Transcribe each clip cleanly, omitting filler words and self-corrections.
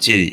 3।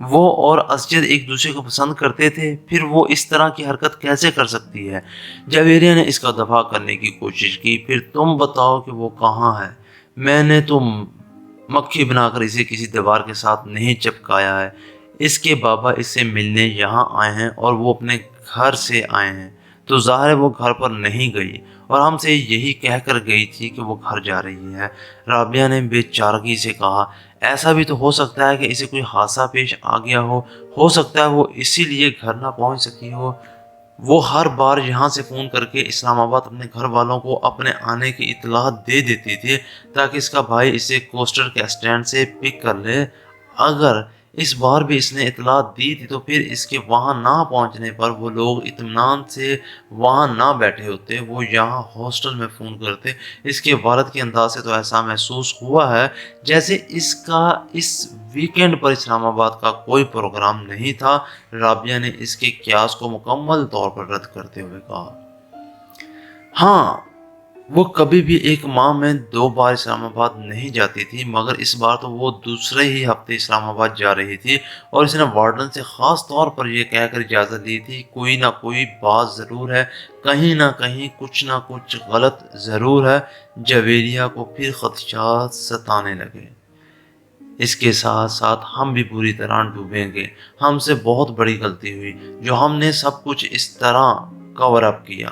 وہ اور اسجد ایک دوسرے کو پسند کرتے تھے، پھر وہ اس طرح کی حرکت کیسے کر سکتی ہے؟ جویریہ نے اس کا دفاع کرنے کی کوشش کی، پھر تم بتاؤ کہ وہ کہاں ہے؟ میں نے تو مکھی بنا کر اسے کسی دیوار کے ساتھ نہیں چپکایا ہے۔ اس کے بابا اس سے ملنے یہاں آئے ہیں اور وہ اپنے گھر سے آئے ہیں، تو ظاہر ہے وہ گھر پر نہیں گئی اور ہم سے یہی کہہ کر گئی تھی کہ وہ گھر جا رہی ہے۔ رابعہ نے بے چارگی سے کہا، ایسا بھی تو ہو سکتا ہے کہ اسے کوئی حادثہ پیش آ گیا ہو سکتا ہے وہ اسی لیے گھر نہ پہنچ سکی ہو۔ وہ ہر بار یہاں سے فون کر کے اسلام آباد اپنے گھر والوں کو اپنے آنے کی اطلاع دے دیتی تھی تاکہ اس کا بھائی اسے کوسٹر کے اسٹینڈ سے پک کر لے۔ اگر اس بار بھی اس نے اطلاع دی تھی تو پھر اس کے وہاں نہ پہنچنے پر وہ لوگ اطمینان سے وہاں نہ بیٹھے ہوتے، وہ یہاں ہاسٹل میں فون کرتے۔ اس کے والد کے انداز سے تو ایسا محسوس ہوا ہے جیسے اس کا اس ویکینڈ پر اسلام آباد کا کوئی پروگرام نہیں تھا۔ رابعہ نے اس کے قیاس کو مکمل طور پر رد کرتے ہوئے کہا، ہاں وہ کبھی بھی ایک ماہ میں 2 بار اسلام آباد نہیں جاتی تھی، مگر اس بار تو وہ دوسرے ہی ہفتے اسلام آباد جا رہی تھی اور اس نے وارڈن سے خاص طور پر یہ کہہ کر اجازت لی تھی کوئی نہ کوئی بات ضرور ہے، کہیں نہ کہیں کچھ نہ کچھ غلط ضرور ہے۔ جویریہ کو پھر خدشات ستانے لگے، اس کے ساتھ ساتھ ہم بھی پوری طرح ڈوبیں گے۔ ہم سے بہت بڑی غلطی ہوئی جو ہم نے سب کچھ اس طرح کور اپ کیا۔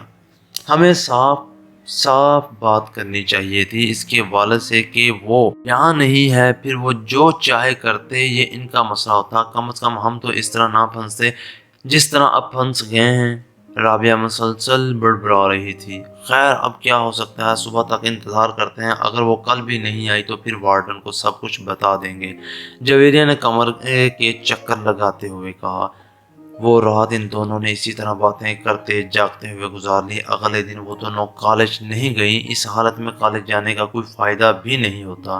ہمیں صاف صاف بات کرنی چاہیے تھی اس کے والد سے کہ وہ یہاں نہیں ہے، پھر وہ جو چاہے کرتے، یہ ان کا مسئلہ ہوتا۔ کم از کم ہم تو اس طرح نہ پھنستے جس طرح اب پھنس گئے ہیں۔ رابعہ مسلسل بڑبڑا رہی تھی، خیر اب کیا ہو سکتا ہے، صبح تک انتظار کرتے ہیں، اگر وہ کل بھی نہیں آئی تو پھر وارڈن کو سب کچھ بتا دیں گے۔ جویریہ نے کمر کے چکر لگاتے ہوئے کہا، وہ رات ان دونوں نے اسی طرح باتیں کرتے جاگتے ہوئے گزار لی۔ اگلے دن وہ دونوں کالج نہیں گئیں، اس حالت میں کالج جانے کا کوئی فائدہ بھی نہیں ہوتا۔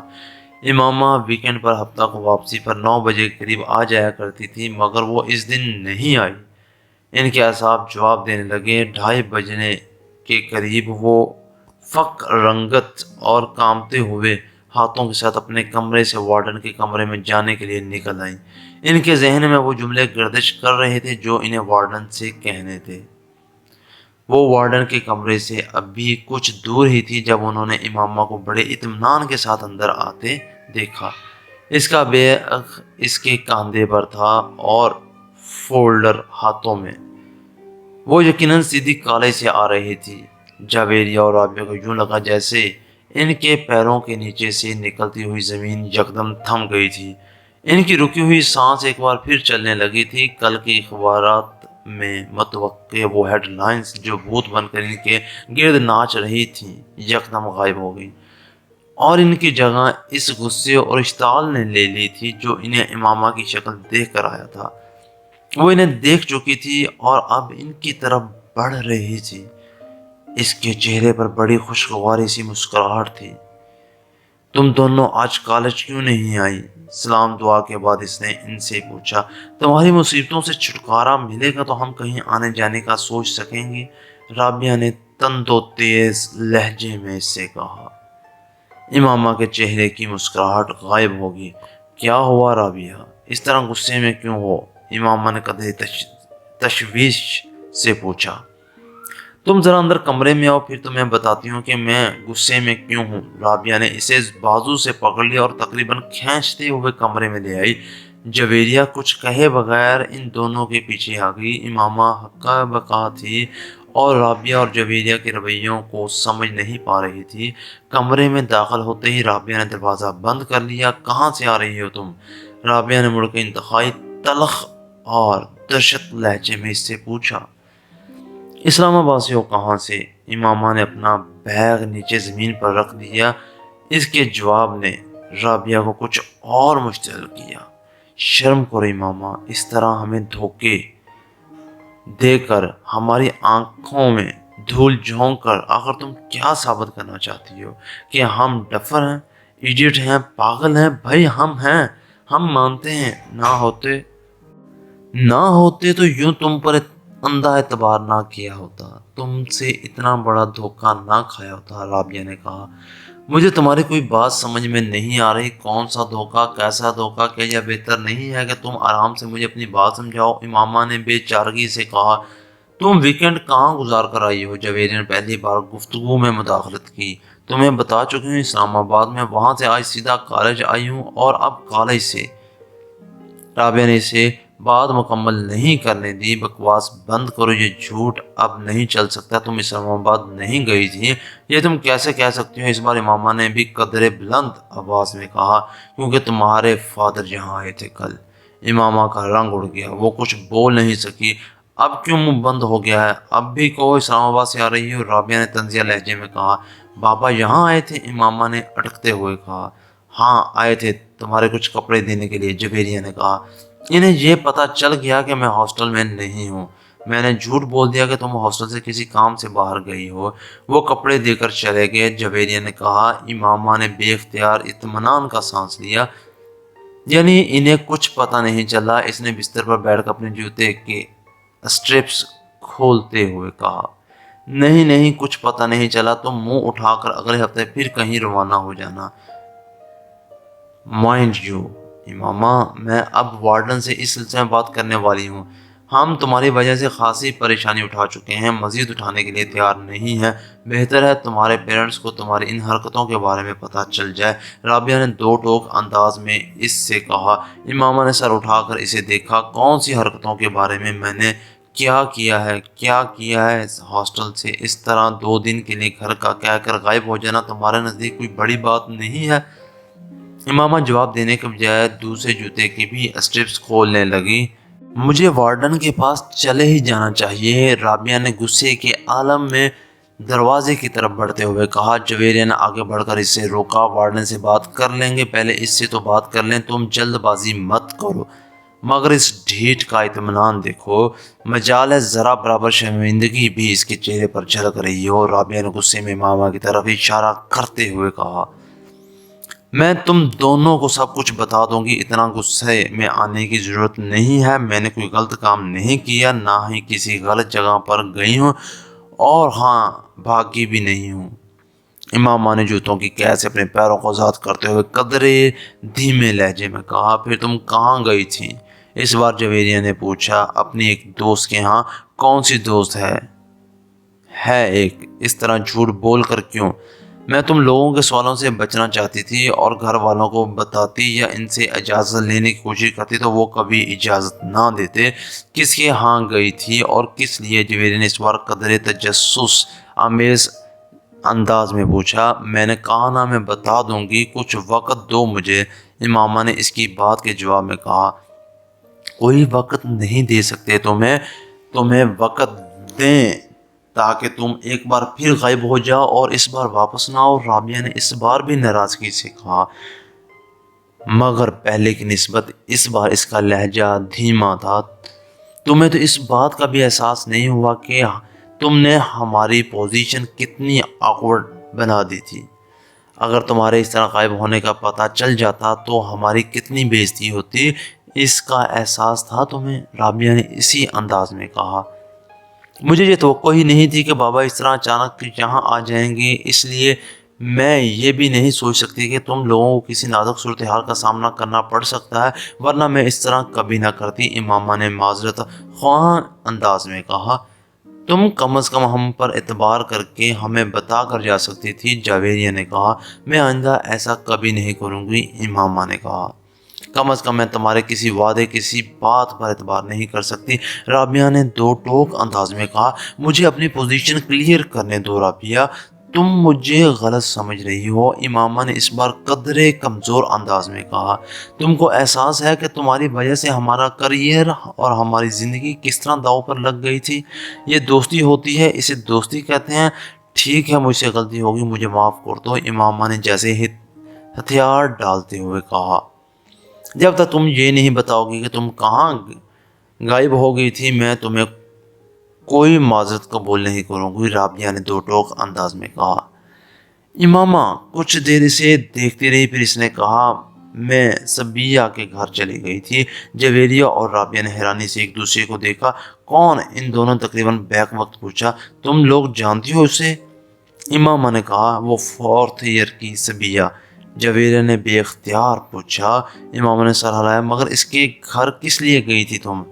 امامہ ویکینڈ پر ہفتہ کو واپسی پر 9 بجے کے قریب آ جایا کرتی تھی، مگر وہ اس دن نہیں آئی۔ ان کے اعصاب جواب دینے لگے۔ 2:30 بجنے کے قریب وہ فک رنگت اور کامتے ہوئے ہاتھوں کے ساتھ اپنے کمرے سے وارڈن کے کمرے میں جانے کے لیے نکل آئیں۔ ان کے ذہن میں وہ جملے گردش کر رہے تھے جو انہیں وارڈن سے کہنے تھے۔ وہ وارڈن کے کمرے سے ابھی کچھ دور ہی تھی جب انہوں نے امامہ کو بڑے اطمینان کے ساتھ اندر آتے دیکھا۔ اس کا بیگ اس کے کاندھے پر تھا اور فولڈر ہاتھوں میں۔ وہ یقیناً سیدھی کالج سے آ رہی تھی۔ جویریہ اور رابعہ کو یوں لگا جیسے ان کے پیروں کے نیچے سے نکلتی ہوئی زمین یکدم تھم گئی تھی۔ ان کی رکی ہوئی سانس ایک بار پھر چلنے لگی تھی۔ کل کے اخبارات میں متوقع وہ ہیڈ لائنز جو بھوت بن کر ان کے گرد ناچ رہی تھیں یکدم غائب ہو گئی، اور ان کی جگہ اس غصے اور اشتعال نے لے لی تھی جو انہیں امامہ کی شکل دیکھ کر آیا تھا۔ وہ انہیں دیکھ چکی تھی اور اب ان کی طرف بڑھ رہی تھی۔ اس کے چہرے پر بڑی خوشگواری سی مسکراہٹ تھی۔ تم دونوں آج کالج کیوں نہیں آئی؟ سلام دعا کے بعد اس نے ان سے پوچھا۔ تمہاری مصیبتوں سے چھٹکارا ملے گا تو ہم کہیں آنے جانے کا سوچ سکیں گے، رابعہ نے تند و تیز لہجے میں اس سے کہا۔ امامہ کے چہرے کی مسکراہٹ غائب ہوگی۔ کیا ہوا رابعہ؟ اس طرح غصے میں کیوں ہو؟ امامہ نے قدرے تشویش سے پوچھا۔ تم ذرا اندر کمرے میں آؤ، پھر تمہیں بتاتی ہوں کہ میں غصے میں کیوں ہوں۔ رابعہ نے اسے بازو سے پکڑ لیا اور تقریباً کھینچتے ہوئے کمرے میں لے آئی۔ جویریہ کچھ کہے بغیر ان دونوں کے پیچھے آ گئی۔ امامہ ہکا بکا تھی اور رابعہ اور جویریہ کے رویوں کو سمجھ نہیں پا رہی تھی۔ کمرے میں داخل ہوتے ہی رابعہ نے دروازہ بند کر لیا۔ کہاں سے آ رہی ہو تم؟ رابعہ نے مڑ کے انتہائی تلخ اور دہشت لہجے میں اس سے پوچھا۔ اسلام آباد سے ہو؟ کہاں سے؟ امامہ نے اپنا بیگ نیچے زمین پر رکھ دیا۔ اس کے جواب نے رابعہ کو کچھ اور مشتعل کیا۔ شرم کرو امامہ، اس طرح ہمیں دھوکے دے کر ہماری آنکھوں میں دھول جھونک کر آخر تم کیا ثابت کرنا چاہتی ہو؟ کہ ہم ڈفر ہیں، ایڈیٹ ہیں، پاگل ہیں؟ بھائی ہم ہیں، ہم مانتے ہیں۔ نہ ہوتے تو یوں تم پر اندھا اعتبار نہ کیا ہوتا، تم سے اتنا بڑا دھوکہ نہ کھایا ہوتا، رابعہ نے کہا۔ مجھے تمہاری کوئی بات سمجھ میں نہیں آ رہی، کون سا دھوکہ، کیسا دھوکہ، کیا یہ بہتر نہیں ہے کہ تم آرام سے مجھے اپنی بات سمجھاؤ؟ امامہ نے بے چارگی سے کہا۔ تم ویکینڈ کہاں گزار کر آئی ہو؟ جویری نے پہلی بار گفتگو میں مداخلت کی۔ تمہیں بتا چکی ہوں اسلام آباد میں، وہاں سے آج سیدھا کالج آئی ہوں اور اب کالج سے۔ رابعہ نے اسے بات مکمل نہیں کرنے دی۔ بکواس بند کرو، یہ جھوٹ اب نہیں چل سکتا، تم اسلام آباد نہیں گئی تھی، یہ تم کیسے کہہ سکتی ہو؟ اس بار امامہ نے بھی قدرے بلند آواز میں کہا، کیونکہ تمہارے فادر یہاں آئے تھے کل۔ امامہ کا رنگ اڑ گیا، وہ کچھ بول نہیں سکی۔ اب کیوں منہ بند ہو گیا ہے؟ اب بھی کہو اسلام آباد سے آ رہی ہو، رابعہ نے طنزیہ لہجے میں کہا۔ بابا یہاں آئے تھے، امامہ نے اٹکتے ہوئے کہا۔ ہاں آئے تھے، تمہارے کچھ کپڑے دینے کے لیے، جویریہ نے کہا۔ انہیں یہ پتا چل گیا کہ میں ہاسٹل میں نہیں ہوں، میں نے جھوٹ بول دیا کہ تم ہاسٹل سے کسی کام سے باہر گئی ہو۔ وہ کپڑے دے کر چلے گئے، جویریہ نے کہا۔ امامہ نے بے اختیار اطمینان کا سانس لیا، یعنی انہیں کچھ پتا نہیں چلا۔ اس نے بستر پر بیٹھ کر اپنے جوتے کے اسٹرپس کھولتے ہوئے کہا۔ نہیں نہیں، کچھ پتا نہیں چلا، تم منہ اٹھا کر اگلے ہفتے پھر کہیں روانہ ہو جانا۔ مائنڈ یو امامہ، میں اب وارڈن سے اس سلسلے میں بات کرنے والی ہوں۔ ہم تمہاری وجہ سے خاصی پریشانی اٹھا چکے ہیں، مزید اٹھانے کے لیے تیار نہیں ہیں۔ بہتر ہے تمہارے پیرنٹس کو تمہاری ان حرکتوں کے بارے میں پتہ چل جائے، رابعہ نے دو ٹوک انداز میں اس سے کہا۔ امامہ نے سر اٹھا کر اسے دیکھا۔ کون سی حرکتوں کے بارے میں نے کیا کیا ہے؟ ہاسٹل سے اس طرح 2 دن کے لیے گھر کا کہہ کر غائب ہو جانا تمہارے نزدیک کوئی بڑی بات نہیں ہے؟ امامہ جواب دینے کے بجائے دوسرے جوتے کی بھی اسٹرپس کھولنے لگی۔ مجھے وارڈن کے پاس چلے ہی جانا چاہیے، رابعہ نے غصے کے عالم میں دروازے کی طرف بڑھتے ہوئے کہا۔ جویریہ نے آگے بڑھ کر اسے روکا۔ وارڈن سے بات کر لیں گے، پہلے اس سے تو بات کر لیں، تم جلد بازی مت کرو۔ مگر اس ڈھیٹ کا اطمینان دیکھو، مجال ہے ذرا برابر شرمندگی بھی اس کے چہرے پر جھلک رہی ہو۔ رابعہ نے غصے میں امامہ کی طرف اشارہ کرتے ہوئے کہا۔ میں تم دونوں کو سب کچھ بتا دوں گی، اتنا غصے میں آنے کی ضرورت نہیں ہے۔ میں نے کوئی غلط کام نہیں کیا، نہ ہی کسی غلط جگہ پر گئی ہوں، اور ہاں بھاگی بھی نہیں ہوں۔ امامہ نے جوتوں کی قید سے اپنے پیروں کو آزاد کرتے ہوئے قدرے دھیمے لہجے میں کہا۔ پھر تم کہاں گئی تھی؟ اس بار جویریہ نے پوچھا۔ اپنی ایک دوست کے ہاں۔ کون سی دوست ہے ایک؟ اس طرح جھوٹ بول کر کیوں؟ میں تم لوگوں کے سوالوں سے بچنا چاہتی تھی، اور گھر والوں کو بتاتی یا ان سے اجازت لینے کی کوشش کرتی تو وہ کبھی اجازت نہ دیتے۔ کس کے ہاں گئی تھی اور کس لیے؟ جویریہ نے اس بار قدرے تجسس آمیز انداز میں پوچھا۔ میں نے کہا نا، میں بتا دوں گی، کچھ وقت دو مجھے، امامہ نے اس کی بات کے جواب میں کہا۔ کوئی وقت نہیں دے سکتے تمہیں وقت دیں تاکہ تم ایک بار پھر غائب ہو جاؤ اور اس بار واپس نہ آؤ، رابعہ نے اس بار بھی ناراضگی سے کہا۔ مگر پہلے کی نسبت اس بار اس کا لہجہ دھیما تھا۔ تمہیں تو اس بات کا بھی احساس نہیں ہوا کہ تم نے ہماری پوزیشن کتنی آکورڈ بنا دی تھی؟ اگر تمہارے اس طرح غائب ہونے کا پتہ چل جاتا تو ہماری کتنی بے عزتی ہوتی، اس کا احساس تھا تمہیں؟ رابعہ نے اسی انداز میں کہا۔ مجھے یہ توقع ہی نہیں تھی کہ بابا اس طرح اچانک یہاں آ جائیں گے، اس لیے میں یہ بھی نہیں سوچ سکتی کہ تم لوگوں کو کسی نازک صورتحال کا سامنا کرنا پڑ سکتا ہے، ورنہ میں اس طرح کبھی نہ کرتی، امامہ نے معذرت خواہ انداز میں کہا۔ تم کم از کم ہم پر اعتبار کر کے ہمیں بتا کر جا سکتی تھی، جویریہ نے کہا۔ میں آئندہ ایسا کبھی نہیں کروں گی، امامہ نے کہا۔ کم از کم میں تمہارے کسی وعدے، کسی بات پر اعتبار نہیں کر سکتی، رابعہ نے دو ٹوک انداز میں کہا۔ مجھے اپنی پوزیشن کلیئر کرنے دو رابعہ، تم مجھے غلط سمجھ رہی ہو، امامہ نے اس بار قدرے کمزور انداز میں کہا۔ تم کو احساس ہے کہ تمہاری وجہ سے ہمارا کریئر اور ہماری زندگی کس طرح داؤ پر لگ گئی تھی؟ یہ دوستی ہوتی ہے، اسے دوستی کہتے ہیں۔ ٹھیک ہے، مجھ سے غلطی ہوگی، مجھے معاف کر دو، امامہ نے جیسے ہتھیار ڈالتے ہوئے کہا۔ جب تک تم یہ نہیں بتاؤ گی کہ تم کہاں غائب ہو گئی تھی، میں تمہیں کوئی معذرت قبول نہیں کروں گی، رابعہ نے دو ٹوک انداز میں کہا۔ امامہ کچھ دیر اسے دیکھتی رہی، پھر اس نے کہا، میں صبیہ کے گھر چلی گئی تھی۔ جویریہ اور رابعہ نے حیرانی سے ایک دوسرے کو دیکھا۔ کون؟ ان دونوں تقریباً بیک وقت پوچھا۔ تم لوگ جانتی ہو اسے؟ امامہ نے کہا وہ 4th ایئر کی صبیہ۔ جویریہ نے بے اختیار پوچھا۔ امامہ نے سر ہلایا۔ مگر اس کے گھر کس لیے گئی تھی تم؟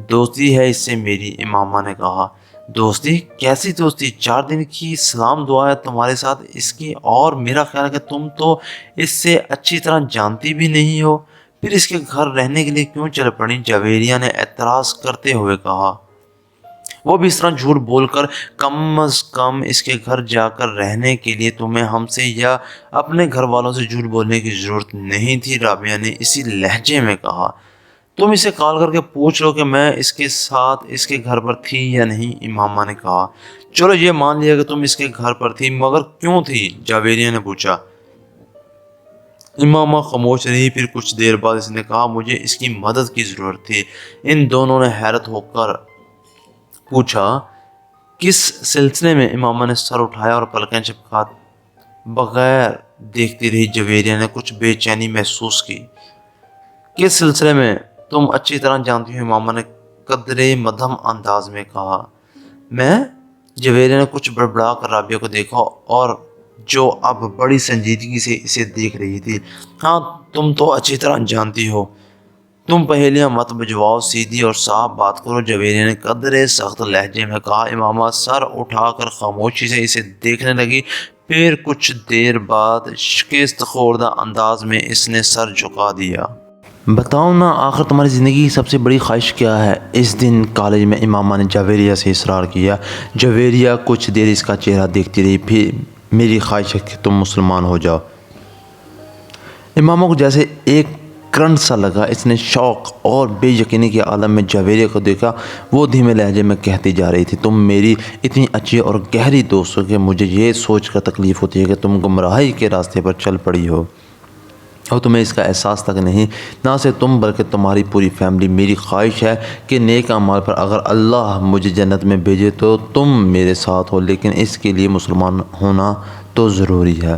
دوستی ہے اس سے میری، امامہ نے کہا۔ دوستی؟ کیسی دوستی؟ 4 دن کی سلام دعا ہے تمہارے ساتھ اس کی، اور میرا خیال ہے کہ تم تو اس سے اچھی طرح جانتی بھی نہیں ہو، پھر اس کے گھر رہنے کے لیے کیوں چل پڑی؟ جویریہ نے اعتراض کرتے ہوئے کہا۔ وہ بھی اس طرح جھوٹ بول کر، کم از کم اس کے گھر جا کر رہنے کے لیے تمہیں ہم سے یا اپنے گھر والوں سے جھوٹ بولنے کی ضرورت نہیں تھی، رابعہ نے اسی لہجے میں کہا۔ تم اسے کال کر کے پوچھ لو کہ میں اس کے ساتھ اس کے گھر پر تھی یا نہیں، امامہ نے کہا۔ چلو یہ مان لیا کہ تم اس کے گھر پر تھی، مگر کیوں تھی؟ جویریہ نے پوچھا۔ امامہ خاموش رہی، پھر کچھ دیر بعد اس نے کہا، مجھے اس کی مدد کی ضرورت تھی۔ ان دونوں نے حیرت ہو کر پوچھا، کس سلسلے میں؟ امامہ نے سر اٹھایا اور پلکیں چپکا بغیر دیکھتی رہی۔ جویریہ نے کچھ بے چینی محسوس کی۔ کس سلسلے میں؟ تم اچھی طرح جانتی ہو، امامہ نے قدرے مدھم انداز میں کہا۔ میں؟ جویریہ نے کچھ بڑبڑا کر رابعہ کو دیکھا، اور جو اب بڑی سنجیدگی سے اسے دیکھ رہی تھی۔ ہاں تم تو اچھی طرح جانتی ہو۔ تم پہیلیاں مت بجواؤ، سیدھی اور صاف بات کرو، جویریہ نے قدرے سخت لہجے میں کہا۔ امامہ سر اٹھا کر خاموشی سے اسے دیکھنے لگی، پھر کچھ دیر بعد شکست خوردہ انداز میں اس نے سر جھکا دیا۔ بتاؤ نا، آخر تمہاری زندگی کی سب سے بڑی خواہش کیا ہے؟ اس دن کالج میں امامہ نے جویریہ سے اصرار کیا۔ جویریہ کچھ دیر اس کا چہرہ دیکھتی رہی، پھر میری خواہش ہے کہ تم مسلمان ہو جاؤ۔ امامہ کو جیسے ایک کرنٹ سا لگا۔ اس نے شوق اور بے یقینی کے عالم میں جویریہ کو دیکھا۔ وہ دھیمے لہجے میں کہتی جا رہی تھی، تم میری اتنی اچھی اور گہری دوست ہو کہ مجھے یہ سوچ کر تکلیف ہوتی ہے کہ تم گمراہی کے راستے پر چل پڑی ہو، اور تمہیں اس کا احساس تک نہیں۔ نہ صرف تم بلکہ تمہاری پوری فیملی۔ میری خواہش ہے کہ نیک اعمال پر اگر اللہ مجھے جنت میں بھیجے تو تم میرے ساتھ ہو، لیکن اس کے لیے مسلمان ہونا تو ضروری ہے۔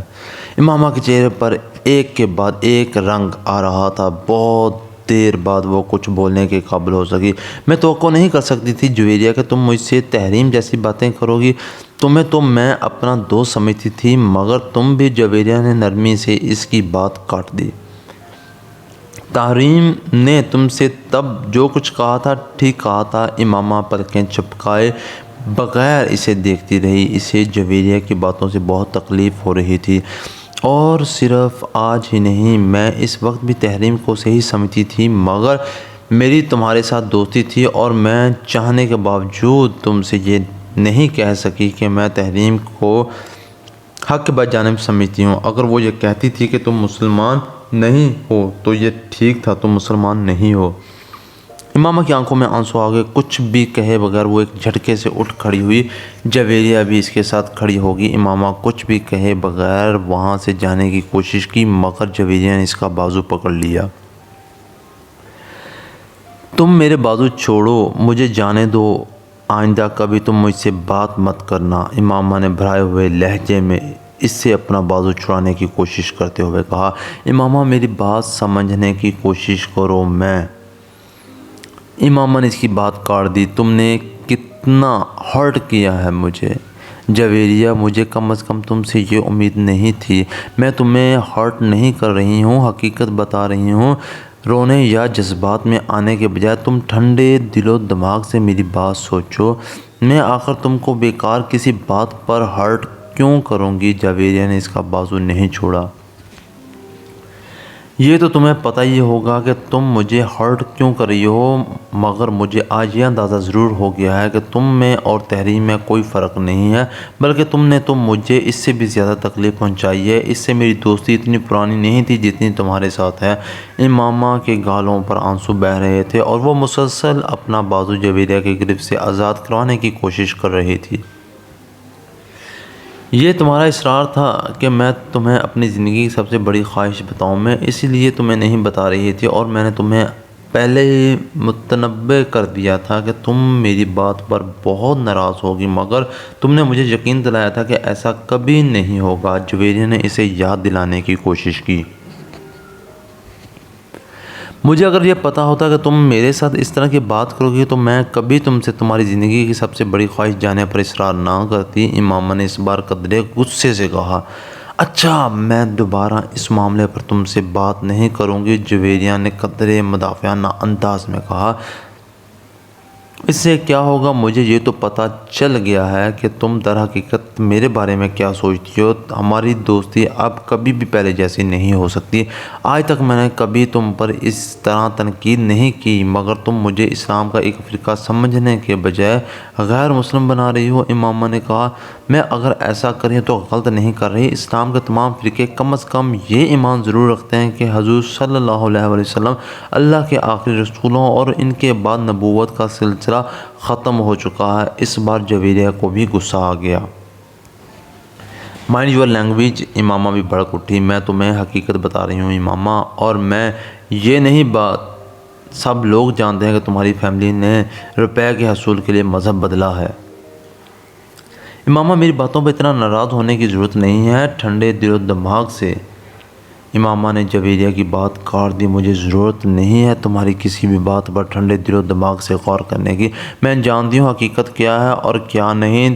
امامہ کے چہرے پر ایک کے بعد ایک رنگ آ رہا تھا۔ بہت دیر بعد وہ کچھ بولنے کے قابل ہو سکی۔ میں توقع نہیں کر سکتی تھی جویریہ کہ تم مجھ سے تحریم جیسی باتیں کرو گی۔ تمہیں تو میں اپنا دوست سمجھتی تھی، مگر تم بھی، جویریہ نے نرمی سے اس کی بات کاٹ دی۔ تحریم نے تم سے تب جو کچھ کہا تھا ٹھیک کہا تھا۔ امامہ پلکیں چپکائے بغیر اسے دیکھتی رہی۔ اسے جویریہ کی باتوں سے بہت تکلیف ہو رہی تھی، اور صرف آج ہی نہیں، میں اس وقت بھی تحریم کو صحیح سمجھتی تھی، مگر میری تمہارے ساتھ دوستی تھی، اور میں چاہنے کے باوجود تم سے یہ نہیں کہہ سکی کہ میں تحریم کو حق کی جانب سمجھتی ہوں۔ اگر وہ یہ کہتی تھی کہ تم مسلمان نہیں ہو تو یہ ٹھیک تھا، تم مسلمان نہیں ہو۔ امامہ کی آنکھوں میں آنسو آ گئے۔ کچھ بھی کہے بغیر وہ ایک جھٹکے سے اٹھ کھڑی ہوئی۔ جویریہ بھی اس کے ساتھ کھڑی ہوگی۔ امامہ کچھ بھی کہے بغیر وہاں سے جانے کی کوشش کی، مگر جویریہ نے اس کا بازو پکڑ لیا۔ تم میرے بازو چھوڑو، مجھے جانے دو، آئندہ کبھی تم مجھ سے بات مت کرنا، امامہ نے بھرائے ہوئے لہجے میں اس سے اپنا بازو چھڑانے کی کوشش کرتے ہوئے کہا۔ امامہ میری بات سمجھنے کی کوشش کرو۔ امامہ نے اس کی بات کاٹ دی۔ تم نے کتنا ہرٹ کیا ہے مجھے جویریہ، مجھے کم از کم تم سے یہ امید نہیں تھی۔ میں تمہیں ہرٹ نہیں کر رہی ہوں، حقیقت بتا رہی ہوں۔ رونے یا جذبات میں آنے کے بجائے تم ٹھنڈے دل و دماغ سے میری بات سوچو۔ میں آخر تم کو بیکار کسی بات پر ہرٹ کیوں کروں گی؟ جویریہ نے اس کا بازو نہیں چھوڑا۔ یہ تو تمہیں پتہ ہی ہوگا کہ تم مجھے ہرٹ کیوں کر رہی ہو، مگر مجھے آج یہ اندازہ ضرور ہو گیا ہے کہ تم میں اور تحریم میں کوئی فرق نہیں ہے، بلکہ تم نے تو مجھے اس سے بھی زیادہ تکلیف پہنچائی ہے۔ اس سے میری دوستی اتنی پرانی نہیں تھی جتنی تمہارے ساتھ ہے۔ امامہ کے گالوں پر آنسو بہہ رہے تھے، اور وہ مسلسل اپنا بازو جویریہ کی گرفت سے آزاد کروانے کی کوشش کر رہی تھی۔ یہ تمہارا اصرار تھا کہ میں تمہیں اپنی زندگی کی سب سے بڑی خواہش بتاؤں۔ میں اسی لیے تمہیں نہیں بتا رہی تھی، اور میں نے تمہیں پہلے ہی متنبہ کر دیا تھا کہ تم میری بات پر بہت ناراض ہوگی، مگر تم نے مجھے یقین دلایا تھا کہ ایسا کبھی نہیں ہوگا۔ جویریہ نے اسے یاد دلانے کی کوشش کی۔ مجھے اگر یہ پتہ ہوتا کہ تم میرے ساتھ اس طرح کی بات کرو گی تو میں کبھی تم سے تمہاری زندگی کی سب سے بڑی خواہش جانے پر اصرار نہ کرتی۔ امامہ نے اس بار قدرے غصے سے کہا۔ اچھا، میں دوبارہ اس معاملے پر تم سے بات نہیں کروں گی، جویریہ نے قدرے مدافعانہ انداز میں کہا۔ اس سے کیا ہوگا؟ مجھے یہ تو پتہ چل گیا ہے کہ تم در حقیقت میرے بارے میں کیا سوچتی ہو۔ ہماری دوستی اب کبھی بھی پہلے جیسی نہیں ہو سکتی۔ آج تک میں نے کبھی تم پر اس طرح تنقید نہیں کی، مگر تم مجھے اسلام کا ایک فرقہ سمجھنے کے بجائے غیر مسلم بنا رہی ہو۔ امامہ نے کہا، میں اگر ایسا کریں تو غلط نہیں کر رہی۔ اسلام کے تمام فرقے کم از کم یہ ایمان ضرور رکھتے ہیں کہ حضور صلی اللہ علیہ وسلم اللہ کے آخری رسولوں اور ان کے بعد نبوت کا سلسلہ ختم ہو چکا ہے۔ اس بار جویریہ کو بھی غصہ آ گیا۔ مائنڈ یور لینگویج، امامہ بھی بھڑک اٹھی۔ میں تمہیں حقیقت بتا رہی ہوں امامہ، اور میں یہ نہیں بات سب لوگ جانتے ہیں کہ تمہاری فیملی نے روپے کے حصول کے لیے مذہب بدلا ہے۔ امامہ، میری باتوں پہ اتنا ناراض ہونے کی ضرورت نہیں ہے، ٹھنڈے دل و دماغ سے۔ امامہ نے جویریہ کی بات کاٹ دی۔ مجھے ضرورت نہیں ہے تمہاری کسی بھی بات پر ٹھنڈے دل و دماغ سے غور کرنے کی۔ میں جانتی ہوں حقیقت کیا ہے اور کیا نہیں،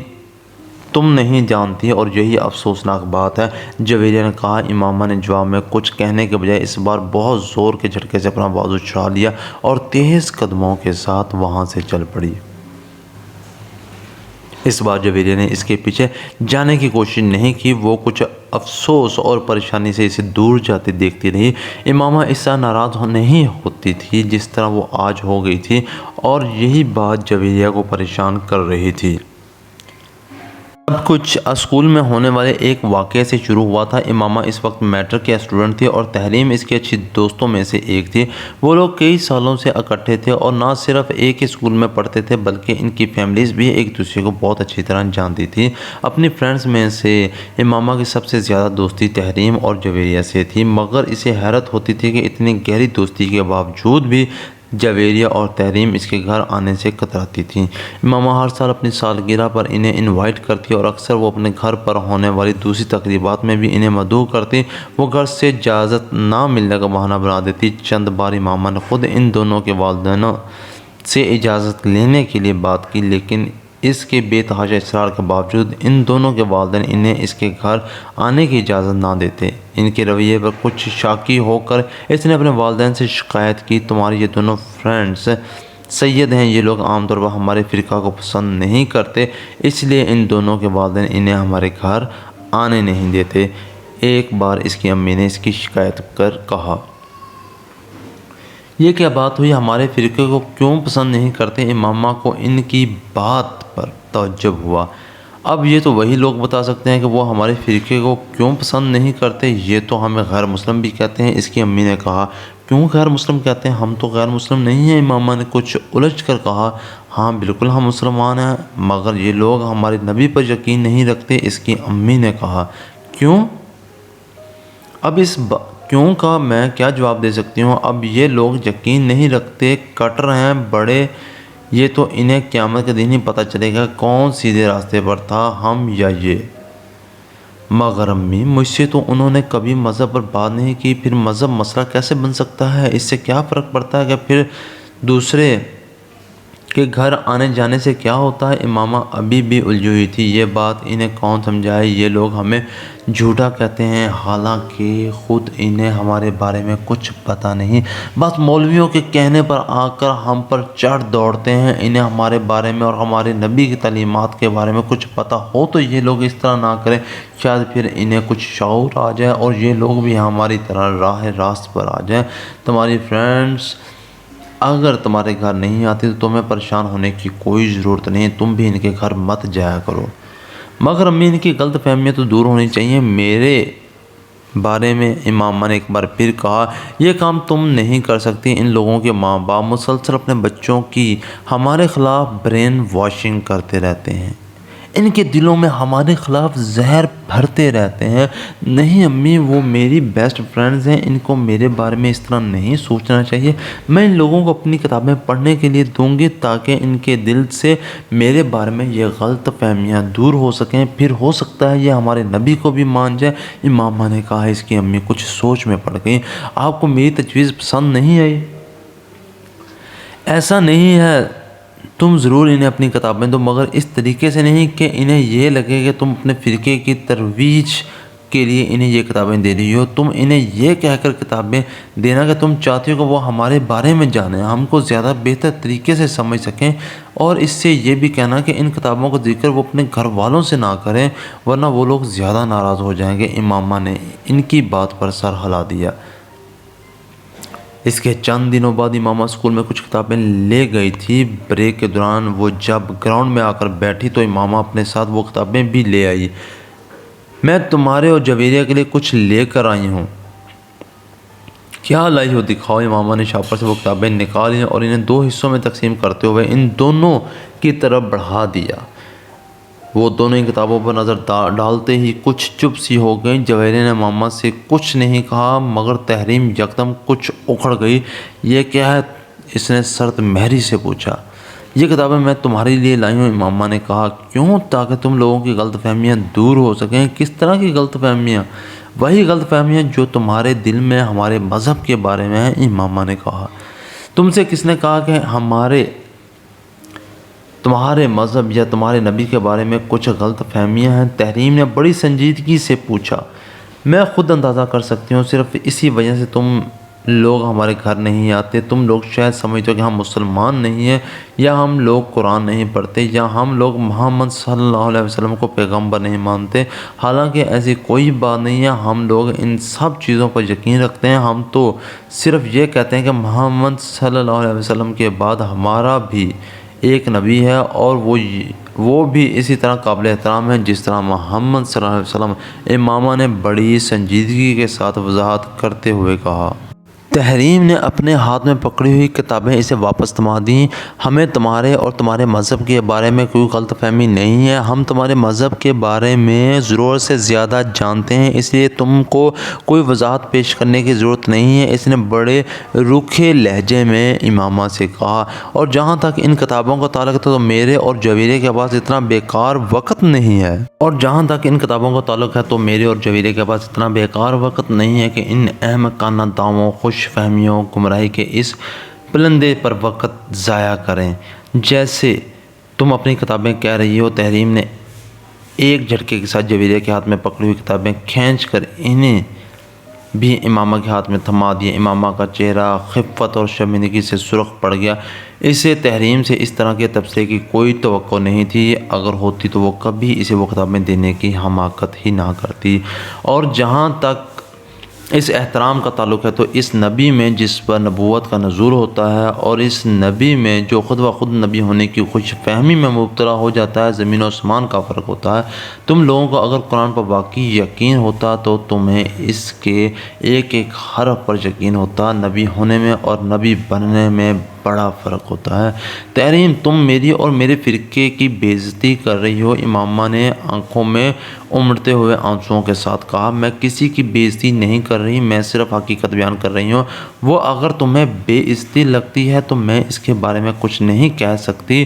تم نہیں جانتی، اور یہی افسوسناک بات ہے، جویریہ نے کہا۔ امامہ نے جواب میں کچھ کہنے کے بجائے اس بار بہت زور کے جھٹکے سے اپنا بازو چھڑا لیا اور تیز قدموں کے ساتھ وہاں سے چل پڑی۔ اس بار جویریہ نے اس کے پیچھے جانے کی کوشش نہیں کی، وہ کچھ افسوس اور پریشانی سے اسے دور جاتی دیکھتی رہی۔ امامہ اس سے ناراض نہیں ہوتی تھی جس طرح وہ آج ہو گئی تھی، اور یہی بات جویریہ کو پریشان کر رہی تھی۔ سب کچھ اسکول میں ہونے والے ایک واقعے سے شروع ہوا تھا۔ امامہ اس وقت میٹرک کے اسٹوڈنٹ تھی اور تحریم اس کے اچھی دوستوں میں سے ایک تھی۔ وہ لوگ کئی سالوں سے اکٹھے تھے اور نہ صرف ایک ہی اسکول میں پڑھتے تھے بلکہ ان کی فیملیز بھی ایک دوسرے کو بہت اچھی طرح جانتی تھی۔ اپنی فرینڈز میں سے امامہ کی سب سے زیادہ دوستی تحریم اور جویریہ سے تھی، مگر اسے حیرت ہوتی تھی کہ اتنی گہری دوستی کے باوجود بھی جویریہ اور تحریم اس کے گھر آنے سے کتراتی تھیں۔ امامہ ہر سال اپنی سالگرہ پر انہیں انوائٹ کرتی اور اکثر وہ اپنے گھر پر ہونے والی دوسری تقریبات میں بھی انہیں مدعو کرتی۔ وہ گھر سے اجازت نہ ملنے کا بہانہ بنا دیتی۔ چند بار امامہ نے خود ان دونوں کے والدینوں سے اجازت لینے کے لیے بات کی، لیکن اس کے بے تحاشا اصرار کے باوجود ان دونوں کے والدین انہیں اس کے گھر آنے کی اجازت نہ دیتے۔ ان کے رویے پر کچھ شاکی ہو کر اس نے اپنے والدین سے شکایت کی، تمہاری یہ دونوں فرینڈز سید ہیں، یہ لوگ عام طور پر ہمارے فرقہ کو پسند نہیں کرتے، اس لیے ان دونوں کے والدین انہیں ہمارے گھر آنے نہیں دیتے۔ ایک بار اس کی امی نے اس کی شکایت کر کہا، یہ کیا بات ہوئی، ہمارے فرقے کو کیوں پسند نہیں کرتے؟ امامہ کو ان کی بات پر تعجب ہوا۔ اب یہ تو وہی لوگ بتا سکتے ہیں کہ وہ ہمارے فرقے کو کیوں پسند نہیں کرتے، یہ تو ہمیں غیر مسلم بھی کہتے ہیں، اس کی امی نے کہا۔ کیوں غیر مسلم کہتے ہیں؟ ہم تو غیر مسلم نہیں ہیں، امامہ نے کچھ الجھ کر کہا۔ ہاں بالکل ہم مسلمان ہیں، مگر یہ لوگ ہمارے نبی پر یقین نہیں رکھتے، اس کی امی نے کہا۔ کیوں؟ اب اس کیوں کا میں کیا جواب دے سکتی ہوں؟ اب یہ لوگ یقین نہیں رکھتے، کٹر ہیں بڑے، یہ تو انہیں قیامت کے دن ہی پتہ چلے گا کون سیدھے راستے پر تھا، ہم یا یہ۔ مگر امی، مجھ سے تو انہوں نے کبھی مذہب پر بات نہیں کی، پھر مذہب مسئلہ کیسے بن سکتا ہے؟ اس سے کیا فرق پڑتا ہے کہ پھر دوسرے کے گھر آنے جانے سے کیا ہوتا ہے؟ امامہ ابھی بھی الجھی ہوئی تھی۔ یہ بات انہیں کون سمجھائے؟ یہ لوگ ہمیں جھوٹا کہتے ہیں، حالانکہ خود انہیں ہمارے بارے میں کچھ پتہ نہیں، بس مولویوں کے کہنے پر آ کر ہم پر چڑھ دوڑتے ہیں۔ انہیں ہمارے بارے میں اور ہمارے نبی کی تعلیمات کے بارے میں کچھ پتہ ہو تو یہ لوگ اس طرح نہ کریں، شاید پھر انہیں کچھ شعور آ جائے اور یہ لوگ بھی ہماری طرح راہ راست پر آ جائیں۔ تمہاری فرینڈز اگر تمہارے گھر نہیں آتی تو تمہیں پریشان ہونے کی کوئی ضرورت نہیں، تم بھی ان کے گھر مت جایا کرو۔ مگر امی، ان کی غلط فہمیاں تو دور ہونی چاہیے میرے بارے میں، امامہ نے ایک بار پھر کہا۔ یہ کام تم نہیں کر سکتی۔ ان لوگوں کے ماں باپ مسلسل اپنے بچوں کی ہمارے خلاف برین واشنگ کرتے رہتے ہیں، ان کے دلوں میں ہمارے خلاف زہر بھرتے رہتے ہیں۔ نہیں امی، وہ میری بیسٹ فرینڈز ہیں، ان کو میرے بارے میں اس طرح نہیں سوچنا چاہیے۔ میں ان لوگوں کو اپنی کتابیں پڑھنے کے لیے دوں گی تاکہ ان کے دل سے میرے بارے میں یہ غلط فہمیاں دور ہو سکیں، پھر ہو سکتا ہے یہ ہمارے نبی کو بھی مان جائے۔ امامہ نے کہا۔ اس کی امی کچھ سوچ میں پڑ گئی۔ آپ کو میری تجویز پسند نہیں آئی؟ ایسا نہیں ہے، تم ضرور انہیں اپنی کتابیں دو، مگر اس طریقے سے نہیں کہ انہیں یہ لگے کہ تم اپنے فرقے کی ترویج کے لیے انہیں یہ کتابیں دے رہی ہو۔ تم انہیں یہ کہہ کر کتابیں دینا کہ تم چاہتے ہو کہ وہ ہمارے بارے میں جانیں، ہم کو زیادہ بہتر طریقے سے سمجھ سکیں، اور اس سے یہ بھی کہنا کہ ان کتابوں کا ذکر وہ اپنے گھر والوں سے نہ کریں ورنہ وہ لوگ زیادہ ناراض ہو جائیں گے۔ امامہ نے ان کی بات پر سر ہلا دیا۔ اس کے چند دنوں بعد امامہ اسکول میں کچھ کتابیں لے گئی تھی۔ بریک کے دوران وہ جب گراؤنڈ میں آ کر بیٹھی تو امامہ اپنے ساتھ وہ کتابیں بھی لے آئی۔ میں تمہارے اور جویریہ کے لیے کچھ لے کر آئی ہوں۔ کیا لائی ہو دکھاؤ۔ امامہ نے شاپر سے وہ کتابیں نکالی اور انہیں 2 حصوں میں تقسیم کرتے ہوئے ان دونوں کی طرف بڑھا دیا۔ وہ دونوں ان کتابوں پر نظر ڈالتے ہی کچھ چپ سی ہو گئیں۔ جویریہ نے امامہ سے کچھ نہیں کہا، مگر تحریم یکدم کچھ اکھڑ گئی۔ یہ کیا ہے؟ اس نے سرد مہری سے پوچھا۔ یہ کتابیں میں تمہارے لیے لائی ہوں، امامہ نے کہا۔ کیوں؟ تاکہ تم لوگوں کی غلط فہمیاں دور ہو سکیں۔ کس طرح کی غلط فہمیاں؟ وہی غلط فہمیاں جو تمہارے دل میں ہمارے مذہب کے بارے میں ہیں، امامہ نے کہا۔ تم سے کس نے کہا کہ تمہارے مذہب یا تمہارے نبی کے بارے میں کچھ غلط فہمیاں ہیں؟ تحریم نے بڑی سنجیدگی سے پوچھا۔ میں خود اندازہ کر سکتی ہوں، صرف اسی وجہ سے تم لوگ ہمارے گھر نہیں آتے۔ تم لوگ شاید سمجھتے ہو کہ ہم مسلمان نہیں ہیں، یا ہم لوگ قرآن نہیں پڑھتے، یا ہم لوگ محمد صلی اللہ علیہ وسلم کو پیغمبر نہیں مانتے۔ حالانکہ ایسی کوئی بات نہیں ہے، ہم لوگ ان سب چیزوں پر یقین رکھتے ہیں۔ ہم تو صرف یہ کہتے ہیں کہ محمد صلی اللہ علیہ وسلم کے بعد ہمارا بھی ایک نبی ہے، اور وہ بھی اسی طرح قابل احترام ہے جس طرح محمد صلی اللہ علیہ وسلم۔ امامہ نے بڑی سنجیدگی کے ساتھ وضاحت کرتے ہوئے کہا۔ تحریم نے اپنے ہاتھ میں پکڑی ہوئی کتابیں اسے واپس تھما دیں۔ ہمیں تمہارے اور تمہارے مذہب کے بارے میں کوئی غلط فہمی نہیں ہے۔ ہم تمہارے مذہب کے بارے میں ضرورت سے زیادہ جانتے ہیں، اس لیے تم کو کوئی وضاحت پیش کرنے کی ضرورت نہیں ہے، اس نے بڑے روکھے لہجے میں امامہ سے کہا۔ اور جہاں تک ان کتابوں کا تعلق ہے تو میرے اور جویریہ کے پاس اتنا بیکار وقت نہیں ہے کہ ان احمقانہ دعووں، خوش فہمیوں، گمراہی کے اس پلندے پر وقت ضائع کریں جیسے تم اپنی کتابیں کہہ رہی ہو۔ تحریم نے ایک جھٹکے کے ساتھ جویریہ کے ہاتھ میں پکڑی ہوئی کتابیں کھینچ کر انہیں بھی امامہ کے ہاتھ میں تھما دیا۔ امامہ کا چہرہ خفت اور شرمندگی سے سرخ پڑ گیا۔ اسے تحریم سے اس طرح کے تبصرے کی کوئی توقع نہیں تھی، اگر ہوتی تو وہ کبھی اسے وہ کتابیں دینے کی حماقت ہی نہ کرتی۔ اور جہاں تک اس احترام کا تعلق ہے تو اس نبی میں جس پر نبوت کا نزول ہوتا ہے اور اس نبی میں جو خود و خود نبی ہونے کی خوش فہمی میں مبتلا ہو جاتا ہے، زمین و آسمان کا فرق ہوتا ہے۔ تم لوگوں کو اگر قرآن پر واقعی یقین ہوتا تو تمہیں اس کے ایک ایک حرف پر یقین ہوتا۔ نبی ہونے میں اور نبی بننے میں بڑا فرق ہوتا ہے۔ تحریم، تم میری اور میرے فرقے کی بے عزتی کر رہی ہو، امامہ نے آنکھوں میں امڑتے ہوئے آنسوؤں کے ساتھ کہا۔ میں کسی کی بے عزتی نہیں کر رہی، میں صرف حقیقت بیان کر رہی ہوں۔ وہ اگر تمہیں بے عزتی لگتی ہے تو میں اس کے بارے میں کچھ نہیں کہہ سکتی۔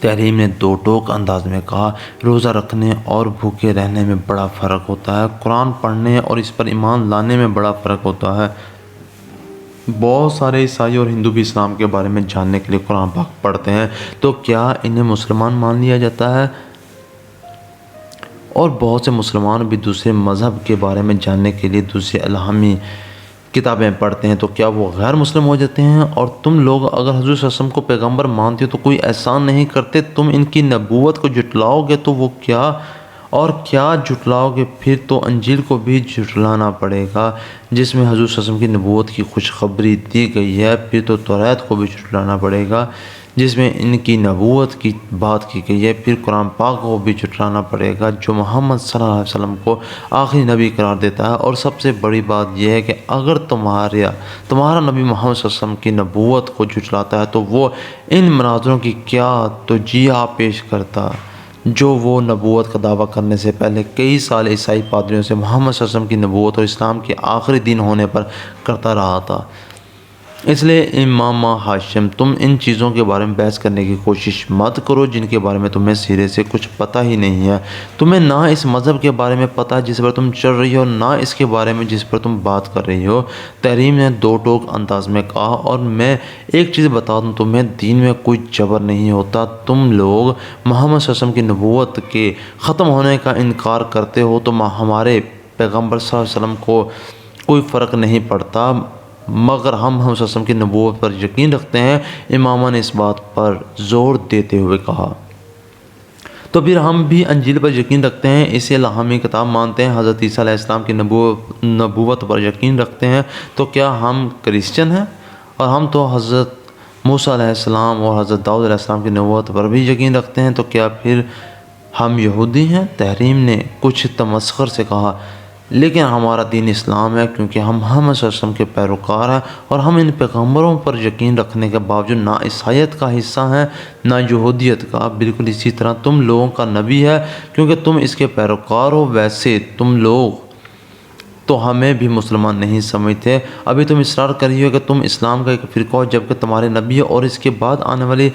تحریم نے دو ٹوک انداز میں کہا۔ روزہ رکھنے اور بھوکے رہنے میں بڑا فرق ہوتا ہے، قرآن پڑھنے اور اس پر ایمان لانے میں بڑا فرق ہوتا ہے۔ بہت سارے عیسائی اور ہندو بھی اسلام کے بارے میں جاننے کے لیے قرآن پاک پڑھتے ہیں، تو کیا انہیں مسلمان مان لیا جاتا ہے؟ اور بہت سے مسلمان بھی دوسرے مذہب کے بارے میں جاننے کے لیے دوسری الہامی کتابیں پڑھتے ہیں، تو کیا وہ غیر مسلم ہو جاتے ہیں؟ اور تم لوگ اگر حضور صلی اللہ علیہ وسلم کو پیغمبر مانتے ہو تو کوئی احسان نہیں کرتے، تم ان کی نبوت کو جھٹلاؤ گے تو وہ کیا جھٹلاؤ گے؟ پھر تو انجیل کو بھی جھٹلانا پڑے گا جس میں حضور صلی اللہ علیہ وسلم کی نبوت کی خوشخبری دی گئی ہے، پھر تو توریت کو بھی جھٹلانا پڑے گا جس میں ان کی نبوت کی بات کی گئی ہے، پھر قرآن پاک کو بھی جھٹلانا پڑے گا جو محمد صلی اللہ علیہ وسلم کو آخری نبی قرار دیتا ہے۔ اور سب سے بڑی بات یہ ہے کہ اگر تمہارا نبی محمد صلی اللہ علیہ وسلم کی نبوت کو جھٹلاتا ہے تو وہ ان مناظروں کی کیا توجیہ پیش کرتا جو وہ نبوت کا دعویٰ کرنے سے پہلے کئی سال عیسائی پادریوں سے محمد صلی اللہ علیہ وسلم کی نبوت اور اسلام کے آخری دن ہونے پر کرتا رہا تھا۔ اس لیے امام ہاشم تم ان چیزوں کے بارے میں بحث کرنے کی کوشش مت کرو جن کے بارے میں تمہیں سرے سے کچھ پتہ ہی نہیں ہے۔ تمہیں نہ اس مذہب کے بارے میں پتہ جس پر تم چل رہی ہو، نہ اس کے بارے میں جس پر تم بات کر رہی ہو، تحریم نے دو ٹوک انداز میں کہا۔ اور میں ایک چیز بتا دوں تمہیں، دین میں کوئی جبر نہیں ہوتا۔ تم لوگ محمد صلی اللہ علیہ وسلم کی نبوت کے ختم ہونے کا انکار کرتے ہو تو ہمارے پیغمبر صلی اللہ علیہ وسلم کو کوئی فرق نہیں پڑتا، مگر ہم محمد صلی اللہ علیہ وسلم کی نبوت پر یقین رکھتے ہیں۔ امامہ نے اس بات پر زور دیتے ہوئے کہا۔ تو پھر ہم بھی انجیل پر یقین رکھتے ہیں، اسے الہامی کتاب مانتے ہیں، حضرت عیسیٰ علیہ السلام کی نبوت پر یقین رکھتے ہیں، تو کیا ہم کرسچن ہیں؟ اور ہم تو حضرت موسیٰ علیہ السلام اور حضرت داؤد علیہ السلام کی نبوت پر بھی یقین رکھتے ہیں، تو کیا پھر ہم یہودی ہیں؟ تحریم نے کچھ تمسخر سے کہا۔ لیکن ہمارا دین اسلام ہے، کیونکہ ہم محمد صلی اللہ علیہ وسلم کے پیروکار ہیں، اور ہم ان پیغمبروں پر یقین رکھنے کے باوجود نہ عیسائیت کا حصہ ہیں نہ یہودیت کا۔ بالکل اسی طرح تم لوگوں کا نبی ہے، کیونکہ تم اس کے پیروکار ہو۔ ویسے تم لوگ تو ہمیں بھی مسلمان نہیں سمجھتے۔ ابھی تم اصرار کر رہی ہو کہ تم اسلام کا ایک فرقہ ہو، جبکہ تمہارے نبی اور اس کے بعد آنے والی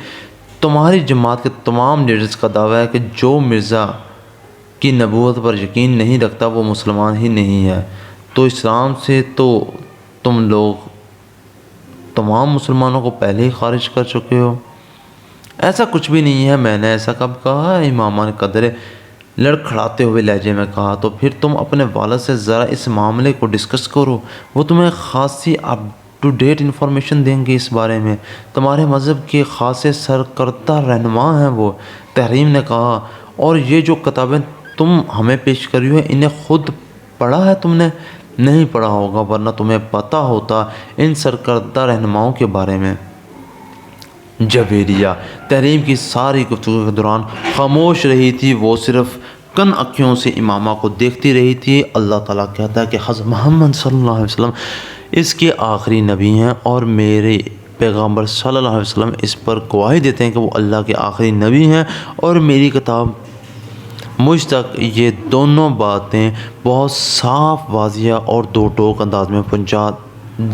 تمہاری جماعت کے تمام لیڈرز کا دعویٰ ہے کہ جو مرزا کی نبوت پر یقین نہیں رکھتا وہ مسلمان ہی نہیں ہے۔ تو اسلام سے تو تم لوگ تمام مسلمانوں کو پہلے ہی خارج کر چکے ہو۔ ایسا کچھ بھی نہیں ہے، میں نے ایسا کب کہا؟ امامہ نے قدرے لڑکھڑاتے ہوئے لہجے میں کہا۔ تو پھر تم اپنے والد سے ذرا اس معاملے کو ڈسکس کرو، وہ تمہیں خاصی اپ ٹو ڈیٹ انفارمیشن دیں گے اس بارے میں۔ تمہارے مذہب کے خاصے سرکردہ رہنما ہیں وہ، تحریم نے کہا۔ اور یہ جو کتابیں تم ہمیں پیش کر رہی ہو، انہیں خود پڑھا ہے تم نے؟ نہیں پڑھا ہوگا، ورنہ تمہیں پتہ ہوتا ان سرکردہ رہنماؤں کے بارے میں۔ جویریہ تحریم کی ساری گفتگو کے دوران خاموش رہی تھی، وہ صرف کن اکھیوں سے امامہ کو دیکھتی رہی تھی۔ اللہ تعالیٰ کہتا ہے کہ حضرت محمد صلی اللہ علیہ وسلم اس کے آخری نبی ہیں، اور میرے پیغمبر صلی اللہ علیہ وسلم اس پر گواہی دیتے ہیں کہ وہ اللہ کے آخری نبی ہیں، اور میری کتاب مجھ تک یہ دونوں باتیں بہت صاف، واضح اور دو ٹوک انداز میں پہنچا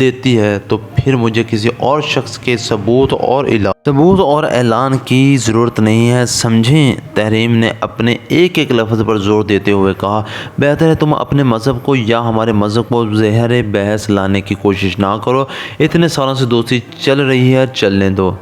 دیتی ہے۔ تو پھر مجھے کسی اور شخص کے ثبوت اور اعلان کی ضرورت نہیں ہے، سمجھیں؟ تحریم نے اپنے ایک ایک لفظ پر زور دیتے ہوئے کہا۔ بہتر ہے تم اپنے مذہب کو یا ہمارے مذہب کو زہر بحث لانے کی کوشش نہ کرو۔ اتنے سالوں سے دوستی چل رہی ہے، چلنے دو۔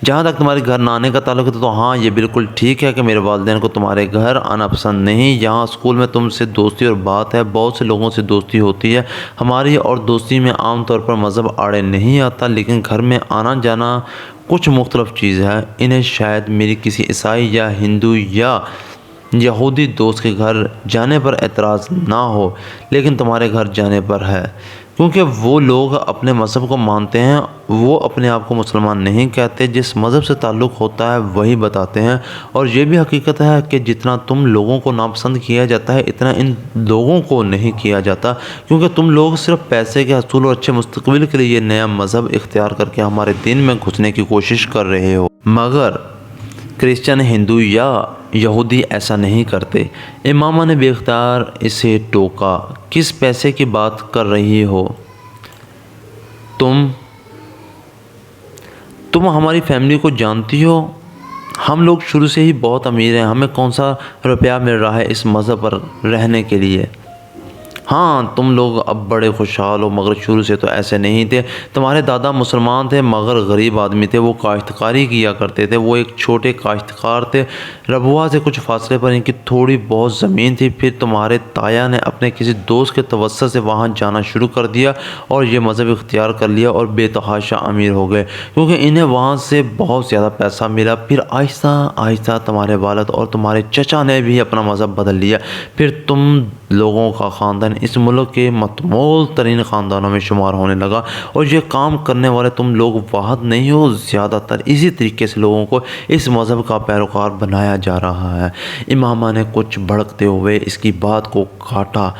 جہاں تک تمہارے گھر نہ آنے کا تعلق ہے تو ہاں، یہ بالکل ٹھیک ہے کہ میرے والدین کو تمہارے گھر آنا پسند نہیں۔ یہاں اسکول میں تم سے دوستی اور بات ہے، بہت سے لوگوں سے دوستی ہوتی ہے۔ ہماری اور دوستی میں عام طور پر مذہب آڑے نہیں آتا، لیکن گھر میں آنا جانا کچھ مختلف چیز ہے۔ انہیں شاید میری کسی عیسائی یا ہندو یا یہودی دوست کے گھر جانے پر اعتراض نہ ہو، لیکن تمہارے گھر جانے پر ہے، کیونکہ وہ لوگ اپنے مذہب کو مانتے ہیں۔ وہ اپنے آپ کو مسلمان نہیں کہتے، جس مذہب سے تعلق ہوتا ہے وہی بتاتے ہیں۔ اور یہ بھی حقیقت ہے کہ جتنا تم لوگوں کو ناپسند کیا جاتا ہے، اتنا ان لوگوں کو نہیں کیا جاتا، کیونکہ تم لوگ صرف پیسے کے حصول اور اچھے مستقبل کے لیے یہ نیا مذہب اختیار کر کے ہمارے دین میں گھسنے کی کوشش کر رہے ہو، مگر کرسچن، ہندو یا یہودی ایسا نہیں کرتے۔ امامہ نے بے اختیار اسے ٹوکا۔ کس پیسے کی بات کر رہی ہو تم ہماری فیملی کو جانتی ہو؟ ہم لوگ شروع سے ہی بہت امیر ہیں، ہمیں کون سا روپیہ مل رہا ہے اس مذہب پر رہنے کے لیے؟ ہاں، تم لوگ اب بڑے خوشحال ہو، مگر شروع سے تو ایسے نہیں تھے۔ تمہارے دادا مسلمان تھے، مگر غریب آدمی تھے، وہ کاشتکاری کیا کرتے تھے۔ وہ ایک چھوٹے کاشتکار تھے، ربوہ سے کچھ فاصلے پر ان کی تھوڑی بہت زمین تھی۔ پھر تمہارے تایا نے اپنے کسی دوست کے توسط سے وہاں جانا شروع کر دیا اور یہ مذہب اختیار کر لیا، اور بے تحاشا امیر ہو گئے، کیونکہ انہیں وہاں سے بہت زیادہ پیسہ ملا۔ پھر آہستہ آہستہ تمہارے والد اور تمہارے چچا نے بھی اپنا مذہب بدل لیا۔ پھر تم لوگوں کا خاندان اس ملک کے متمول ترین خاندانوں میں شمار ہونے لگا، اور یہ کام کرنے والے تم لوگ واحد نہیں ہو، زیادہ تر اسی طریقے سے لوگوں کو اس مذہب کا پیروکار بنایا جا رہا ہے۔ امامہ نے کچھ بھڑکتے ہوئے اس کی بات کو کاٹا۔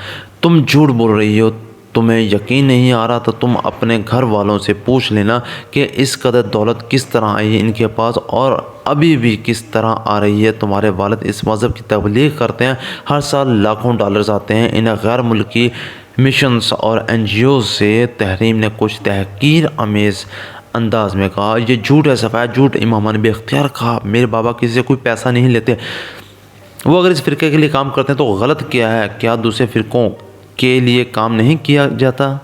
تم جھوٹ بول رہی ہو، تمہیں یقین نہیں آ رہا تو تم اپنے گھر والوں سے پوچھ لینا کہ اس قدر دولت کس طرح آئی ہے ان کے پاس، اور ابھی بھی کس طرح آ رہی ہے۔ تمہارے والد اس مذہب کی تبلیغ کرتے ہیں، ہر سال لاکھوں ڈالرز آتے ہیں، انہیں غیر ملکی مشنز اور این جی اوز سے تحریم نے کچھ تحقیر آمیز انداز میں کہا، یہ جھوٹ ہے، سفید جھوٹ۔ امامہ نے بے اختیار کہا، میرے بابا کسی سے کوئی پیسہ نہیں لیتے، وہ اگر اس فرقے کے لیے کام کرتے ہیں تو غلط کیا ہے؟ کیا دوسرے فرقوں کے لیے کام نہیں کیا جاتا؟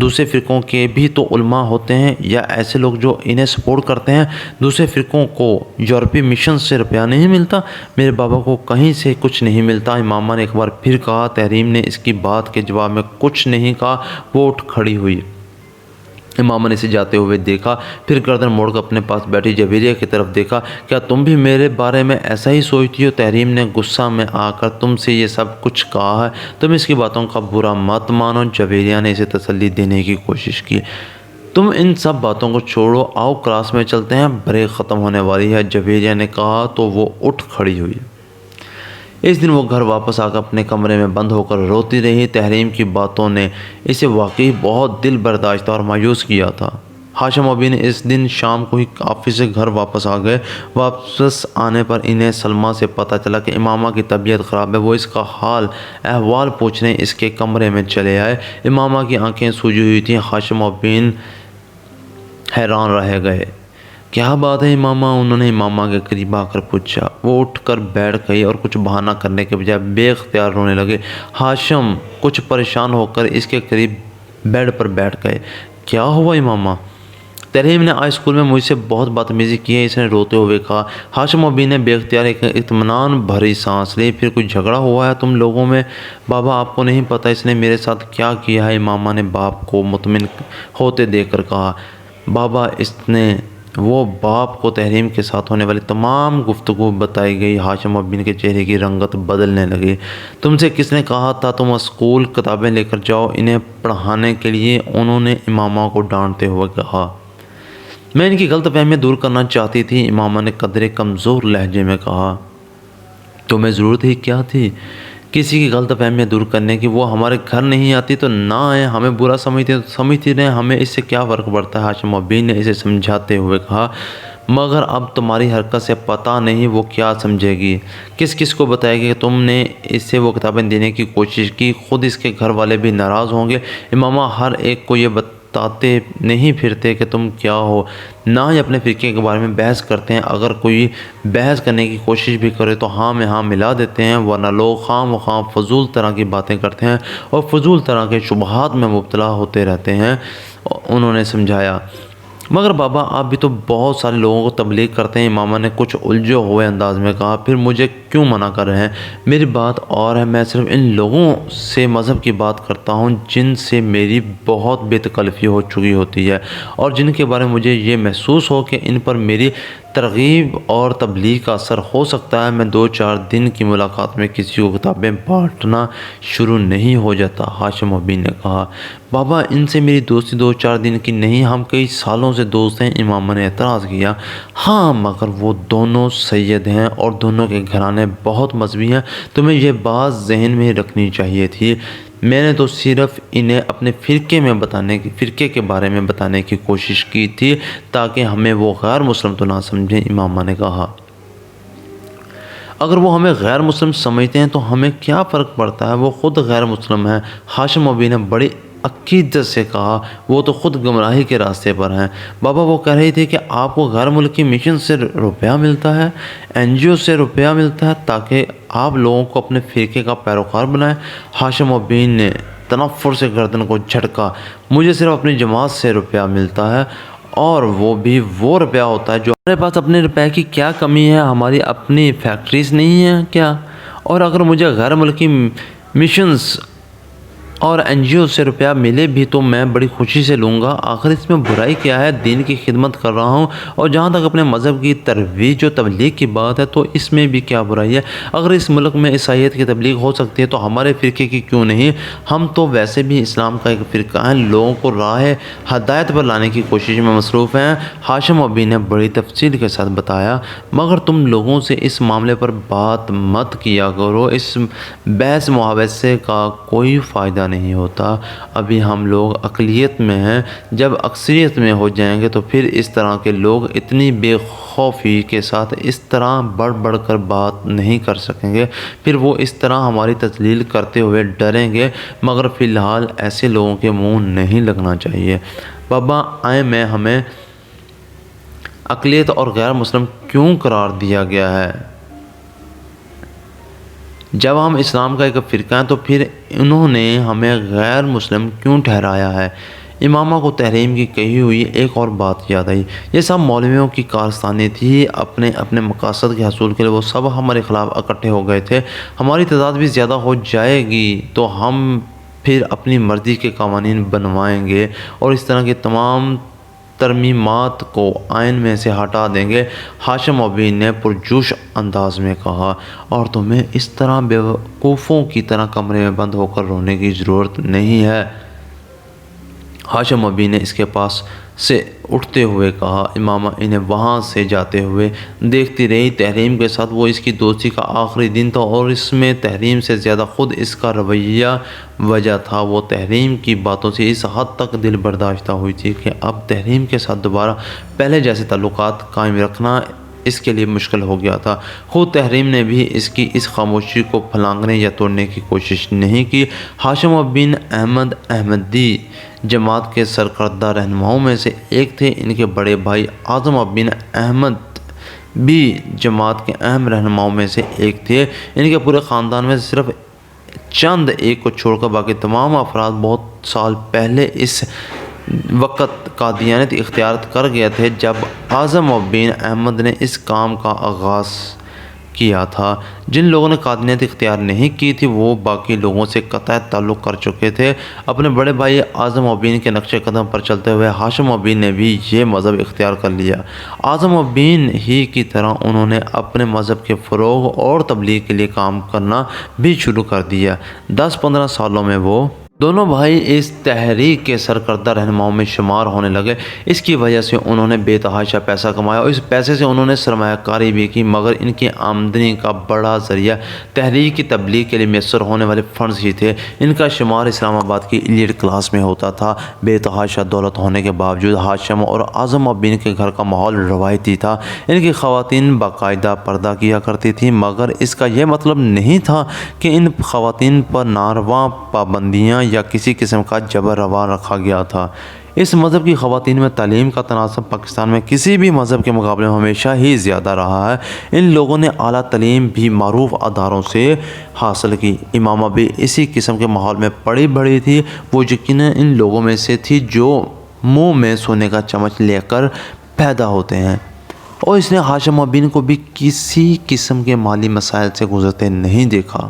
دوسرے فرقوں کے بھی تو علماء ہوتے ہیں یا ایسے لوگ جو انہیں سپورٹ کرتے ہیں۔ دوسرے فرقوں کو یورپی مشن سے روپیہ نہیں ملتا، میرے بابا کو کہیں سے کچھ نہیں ملتا۔ امامہ نے ایک بار پھر کہا۔ تحریم نے اس کی بات کے جواب میں کچھ نہیں کہا، وہ اٹھ کھڑی ہوئی۔ امامہ نے اسے جاتے ہوئے دیکھا، پھر گردن موڑ کر اپنے پاس بیٹھی جویریہ کی طرف دیکھا۔ کیا تم بھی میرے بارے میں ایسا ہی سوچتی ہو؟ تحریم نے غصہ میں آ کر تم سے یہ سب کچھ کہا ہے، تم اس کی باتوں کا برا مت مانو۔ جویریہ نے اسے تسلی دینے کی کوشش کی۔ تم ان سب باتوں کو چھوڑو، آؤ کلاس میں چلتے ہیں، بریک ختم ہونے والی ہے، جویریہ نے کہا تو وہ اٹھ کھڑی ہوئی۔ اس دن وہ گھر واپس آ کر اپنے کمرے میں بند ہو کر روتی رہی۔ تحریم کی باتوں نے اسے واقعی بہت دل برداشتہ اور مایوس کیا تھا۔ ہاشم ابین اس دن شام کو ہی آفس سے گھر واپس آ گئے۔ واپس آنے پر انہیں سلمیٰ سے پتہ چلا کہ امامہ کی طبیعت خراب ہے۔ وہ اس کا حال احوال پوچھنے اس کے کمرے میں چلے آئے۔ امامہ کی آنکھیں سوجی ہوئی تھیں۔ ہاشم ابین حیران رہ گئے۔ کیا بات ہے امامہ؟ انہوں نے امامہ کے قریب آ کر پوچھا۔ وہ اٹھ کر بیٹھ گئی اور کچھ بہانہ کرنے کے بجائے بے اختیار رونے لگے۔ ہاشم کچھ پریشان ہو کر اس کے قریب بیڈ پر بیٹھ گئے۔ کیا ہوا امامہ؟ تحریم نے آج اسکول میں مجھ سے بہت بدتمیزی کی ہے، اس نے روتے ہوئے کہا۔ ہاشم ابین نے بے اختیار ایک اطمینان بھری سانس لی۔ پھر کوئی جھگڑا ہوا ہے تم لوگوں میں؟ بابا آپ کو نہیں پتہ اس نے میرے ساتھ کیا کیا ہے؟ امامہ نے باپ کو مطمئن ہوتے دیکھ کر کہا۔ بابا اس نے وہ باپ کو تحریم کے ساتھ ہونے والی تمام گفتگو بتائی گئی۔ ہاشم ابین کے چہرے کی رنگت بدلنے لگی۔ تم سے کس نے کہا تھا تم اسکول کتابیں لے کر جاؤ انہیں پڑھانے کے لیے؟ انہوں نے امامہ کو ڈانٹتے ہوئے کہا۔ میں ان کی غلط فہمیاں دور کرنا چاہتی تھی، امامہ نے قدرے کمزور لہجے میں کہا۔ تمہیں ضرورت ہی کیا تھی کسی کی غلط فہمیاں دور کرنے کی؟ وہ ہمارے گھر نہیں آتی تو نہ آئے، ہمیں برا سمجھتی رہے، ہمیں اس سے کیا فرق پڑتا ہے؟ ہاشم ابین نے اسے سمجھاتے ہوئے کہا۔ مگر اب تمہاری حرکت سے پتہ نہیں وہ کیا سمجھے گی، کس کو بتائے گی کہ تم نے اسے وہ کتابیں دینے کی کوشش کی؟ خود اس کے گھر والے بھی ناراض ہوں گے۔ امامہ ہر ایک کو یہ بتاتے نہیں پھرتے کہ تم کیا ہو، نہ ہی اپنے فرقے کے بارے میں بحث کرتے ہیں۔ اگر کوئی بحث کرنے کی کوشش بھی کرے تو ہاں میں ہاں ملا دیتے ہیں، ورنہ لوگ خواہ مخواہ فضول طرح کی باتیں کرتے ہیں اور فضول طرح کے شبہات میں مبتلا ہوتے رہتے ہیں، انہوں نے سمجھایا۔ مگر بابا آپ بھی تو بہت سارے لوگوں کو تبلیغ کرتے ہیں، امامہ نے کچھ الجھے ہوئے انداز میں کہا۔ پھر مجھے کیوں منع کر رہے ہیں؟ میری بات اور ہے، میں صرف ان لوگوں سے مذہب کی بات کرتا ہوں جن سے میری بہت بے تکلفی ہو چکی ہوتی ہے اور جن کے بارے میں مجھے یہ محسوس ہو کہ ان پر میری ترغیب اور تبلیغ کا اثر ہو سکتا ہے۔ میں 2-4 دن کی ملاقات میں کسی کو کتابیں بانٹنا شروع نہیں ہو جاتا، ہاشم ابین نے کہا۔ بابا ان سے میری دوستی 2-4 دن کی نہیں، ہم کئی سالوں سے دوست ہیں، امامہ نے اعتراض کیا۔ ہاں مگر وہ دونوں سید ہیں اور دونوں کے گھرانے بہت مذہبی ہیں، تمہیں یہ بات ذہن میں رکھنی چاہیے تھی۔ میں نے تو صرف انہیں اپنے فرقے کے بارے میں بتانے کی کوشش کی تھی تاکہ ہمیں وہ غیر مسلم تو نہ سمجھیں، امامہ نے کہا۔ اگر وہ ہمیں غیر مسلم سمجھتے ہیں تو ہمیں کیا فرق پڑتا ہے؟ وہ خود غیر مسلم ہیں، ہاشم ابین نے بڑی عقیدت سے کہا۔ وہ تو خود گمراہی کے راستے پر ہیں۔ بابا وہ کہہ رہی تھی کہ آپ کو غیر ملکی مشن سے روپیہ ملتا ہے، این جی او سے روپیہ ملتا ہے تاکہ آپ لوگوں کو اپنے فرقے کا پیروکار بنائیں۔ ہاشم ابین نے تنفر سے گردن کو جھٹکا۔ مجھے صرف اپنی جماعت سے روپیہ ملتا ہے اور وہ بھی وہ روپیہ ہوتا ہے جو ہمارے پاس۔ اپنے روپے کی کیا کمی ہے؟ ہماری اپنی فیکٹریز نہیں ہیں کیا؟ اور اگر مجھے غیر ملکی مشنز اور این جی او سے روپیہ ملے بھی تو میں بڑی خوشی سے لوں گا۔ آخر اس میں برائی کیا ہے؟ دین کی خدمت کر رہا ہوں، اور جہاں تک اپنے مذہب کی ترویج و تبلیغ کی بات ہے تو اس میں بھی کیا برائی ہے؟ اگر اس ملک میں عیسائیت کی تبلیغ ہو سکتی ہے تو ہمارے فرقے کی کیوں نہیں؟ ہم تو ویسے بھی اسلام کا ایک فرقہ ہیں، لوگوں کو راہ ہدایت پر لانے کی کوشش میں مصروف ہیں، ہاشم ابین نے بڑی تفصیل کے ساتھ بتایا۔ مگر تم لوگوں سے اس معاملے پر بات مت کیا کرو، اس بحث محاورے کا کوئی فائدہ نہیں ہوتا۔ ابھی ہم لوگ اقلیت میں ہیں، جب اکثریت میں ہو جائیں گے تو پھر اس طرح کے لوگ اتنی بے خوفی کے ساتھ اس طرح بڑھ بڑھ کر بات نہیں کر سکیں گے، پھر وہ اس طرح ہماری تذلیل کرتے ہوئے ڈریں گے، مگر فی الحال ایسے لوگوں کے منہ نہیں لگنا چاہیے۔ بابا آئیں میں ہمیں اقلیت اور غیر مسلم کیوں قرار دیا گیا ہے؟ جب ہم اسلام کا ایک فرقہ ہیں تو پھر انہوں نے ہمیں غیر مسلم کیوں ٹھہرایا ہے؟ امامہ کو تحریم کی کہی ہوئی ایک اور بات یاد آئی۔ یہ سب مولویوں کی کارستانی تھی، اپنے مقاصد کے حصول کے لیے وہ سب ہمارے خلاف اکٹھے ہو گئے تھے۔ ہماری تعداد بھی زیادہ ہو جائے گی تو ہم پھر اپنی مرضی کے قوانین بنوائیں گے اور اس طرح کی تمام ترمیمات کو آئین میں سے ہٹا دیں گے۔ ہاشم ابین نے پرجوش انداز میں کہا، اور تمہیں اس طرح بیوقوفوں کی طرح کمرے میں بند ہو کر رونے کی ضرورت نہیں ہے۔ ہاشم ابین نے اس کے پاس سے اٹھتے ہوئے کہا۔ امامہ انہیں وہاں سے جاتے ہوئے دیکھتی رہی۔ تحریم کے ساتھ وہ اس کی دوستی کا آخری دن تھا اور اس میں تحریم سے زیادہ خود اس کا رویہ وجہ تھا۔ وہ تحریم کی باتوں سے اس حد تک دل برداشتہ ہوئی تھی کہ اب تحریم کے ساتھ دوبارہ پہلے جیسے تعلقات قائم رکھنا اس کے لیے مشکل ہو گیا تھا۔ خود تحریم نے بھی اس کی اس خاموشی کو پھلانگنے یا توڑنے کی کوشش نہیں کی۔ ہاشم ابن احمد احمدی جماعت کے سرکردہ رہنماؤں میں سے ایک تھے۔ ان کے بڑے بھائی اعظم ابن احمد بھی جماعت کے اہم رہنماؤں میں سے ایک تھے۔ ان کے پورے خاندان میں صرف چند ایک کو چھوڑ کر باقی تمام افراد بہت سال پہلے اس وقت قادیانیت اختیار کر گئے تھے جب اعظم ابن احمد نے اس کام کا آغاز کیا تھا۔ جن لوگوں نے قادیانیت اختیار نہیں کی تھی وہ باقی لوگوں سے قطع تعلق کر چکے تھے۔ اپنے بڑے بھائی اعظم ابن کے نقش قدم پر چلتے ہوئے ہاشم ابن نے بھی یہ مذہب اختیار کر لیا۔ اعظم ابن ہی کی طرح انہوں نے اپنے مذہب کے فروغ اور تبلیغ کے لیے کام کرنا بھی شروع کر دیا۔ 10-15 سالوں میں وہ دونوں بھائی اس تحریک کے سرکردہ رہنماؤں میں شمار ہونے لگے۔ اس کی وجہ سے انہوں نے بے تحاشا پیسہ کمایا اور اس پیسے سے انہوں نے سرمایہ کاری بھی کی، مگر ان کی آمدنی کا بڑا ذریعہ تحریک کی تبلیغ کے لیے میسر ہونے والے فنڈز ہی تھے۔ ان کا شمار اسلام آباد کی ایلیٹ کلاس میں ہوتا تھا۔ بے تحاشا دولت ہونے کے باوجود ہاشم اور اعظم ابن کے گھر کا ماحول روایتی تھا۔ ان کی خواتین باقاعدہ پردہ کیا کرتی تھیں، مگر اس کا یہ مطلب نہیں تھا کہ ان خواتین پر ناروا پابندیاں یا کسی قسم کا جبر روا رکھا گیا تھا۔ اس مذہب کی خواتین میں تعلیم کا تناسب پاکستان میں کسی بھی مذہب کے مقابلے میں ہمیشہ ہی زیادہ رہا ہے۔ ان لوگوں نے اعلیٰ تعلیم بھی معروف اداروں سے حاصل کی۔ امامہ بھی اسی قسم کے ماحول میں پڑی بڑھی تھی۔ وہ یقیناً ان لوگوں میں سے تھی جو منہ میں سونے کا چمچ لے کر پیدا ہوتے ہیں، اور اس نے ہاشم ابن کو بھی کسی قسم کے مالی مسائل سے گزرتے نہیں دیکھا۔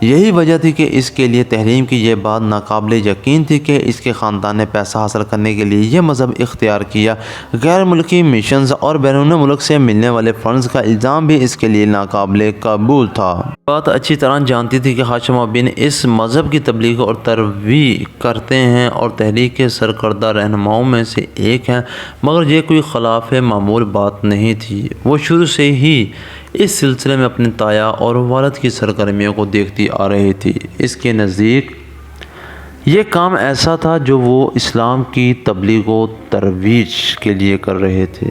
یہی وجہ تھی کہ اس کے لیے تحریم کی یہ بات ناقابل یقین تھی کہ اس کے خاندان نے پیسہ حاصل کرنے کے لیے یہ مذہب اختیار کیا۔ غیر ملکی مشنز اور بیرون ملک سے ملنے والے فنڈز کا الزام بھی اس کے لیے ناقابل قبول تھا۔ بات اچھی طرح جانتی تھی کہ ہاشم ابن اس مذہب کی تبلیغ اور ترویج کرتے ہیں اور تحریک کے سرکردہ رہنماؤں میں سے ایک ہیں، مگر یہ کوئی خلاف معمول بات نہیں تھی۔ وہ شروع سے ہی اس سلسلے میں اپنے تایا اور والد کی سرگرمیوں کو دیکھتی آ رہی تھی۔ اس کے نزدیک یہ کام ایسا تھا جو وہ اسلام کی تبلیغ و ترویج کے لیے کر رہے تھے۔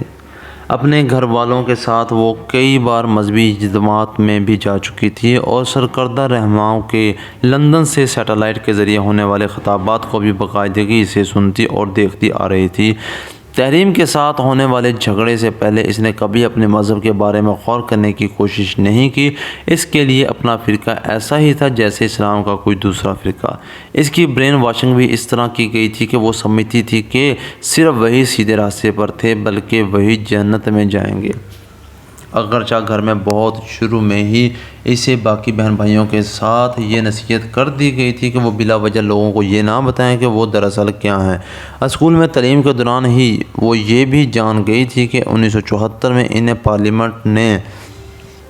اپنے گھر والوں کے ساتھ وہ کئی بار مذہبی اجتماعات میں بھی جا چکی تھی اور سرکردہ رہنماؤں کے لندن سے سیٹلائٹ کے ذریعے ہونے والے خطابات کو بھی باقاعدگی سے سنتی اور دیکھتی آ رہی تھی۔ تحریم کے ساتھ ہونے والے جھگڑے سے پہلے اس نے کبھی اپنے مذہب کے بارے میں غور کرنے کی کوشش نہیں کی۔ اس کے لیے اپنا فرقہ ایسا ہی تھا جیسے اسلام کا کوئی دوسرا فرقہ۔ اس کی برین واشنگ بھی اس طرح کی گئی تھی کہ وہ سمجھتی تھی کہ صرف وہی سیدھے راستے پر تھے، بلکہ وہی جنت میں جائیں گے۔ اگرچہ گھر میں بہت شروع میں ہی اسے باقی بہن بھائیوں کے ساتھ یہ نصیحت کر دی گئی تھی کہ وہ بلا وجہ لوگوں کو یہ نہ بتائیں کہ وہ دراصل کیا ہیں۔ اسکول میں تعلیم کے دوران ہی وہ یہ بھی جان گئی تھی کہ 1974 میں انہیں پارلیمنٹ نے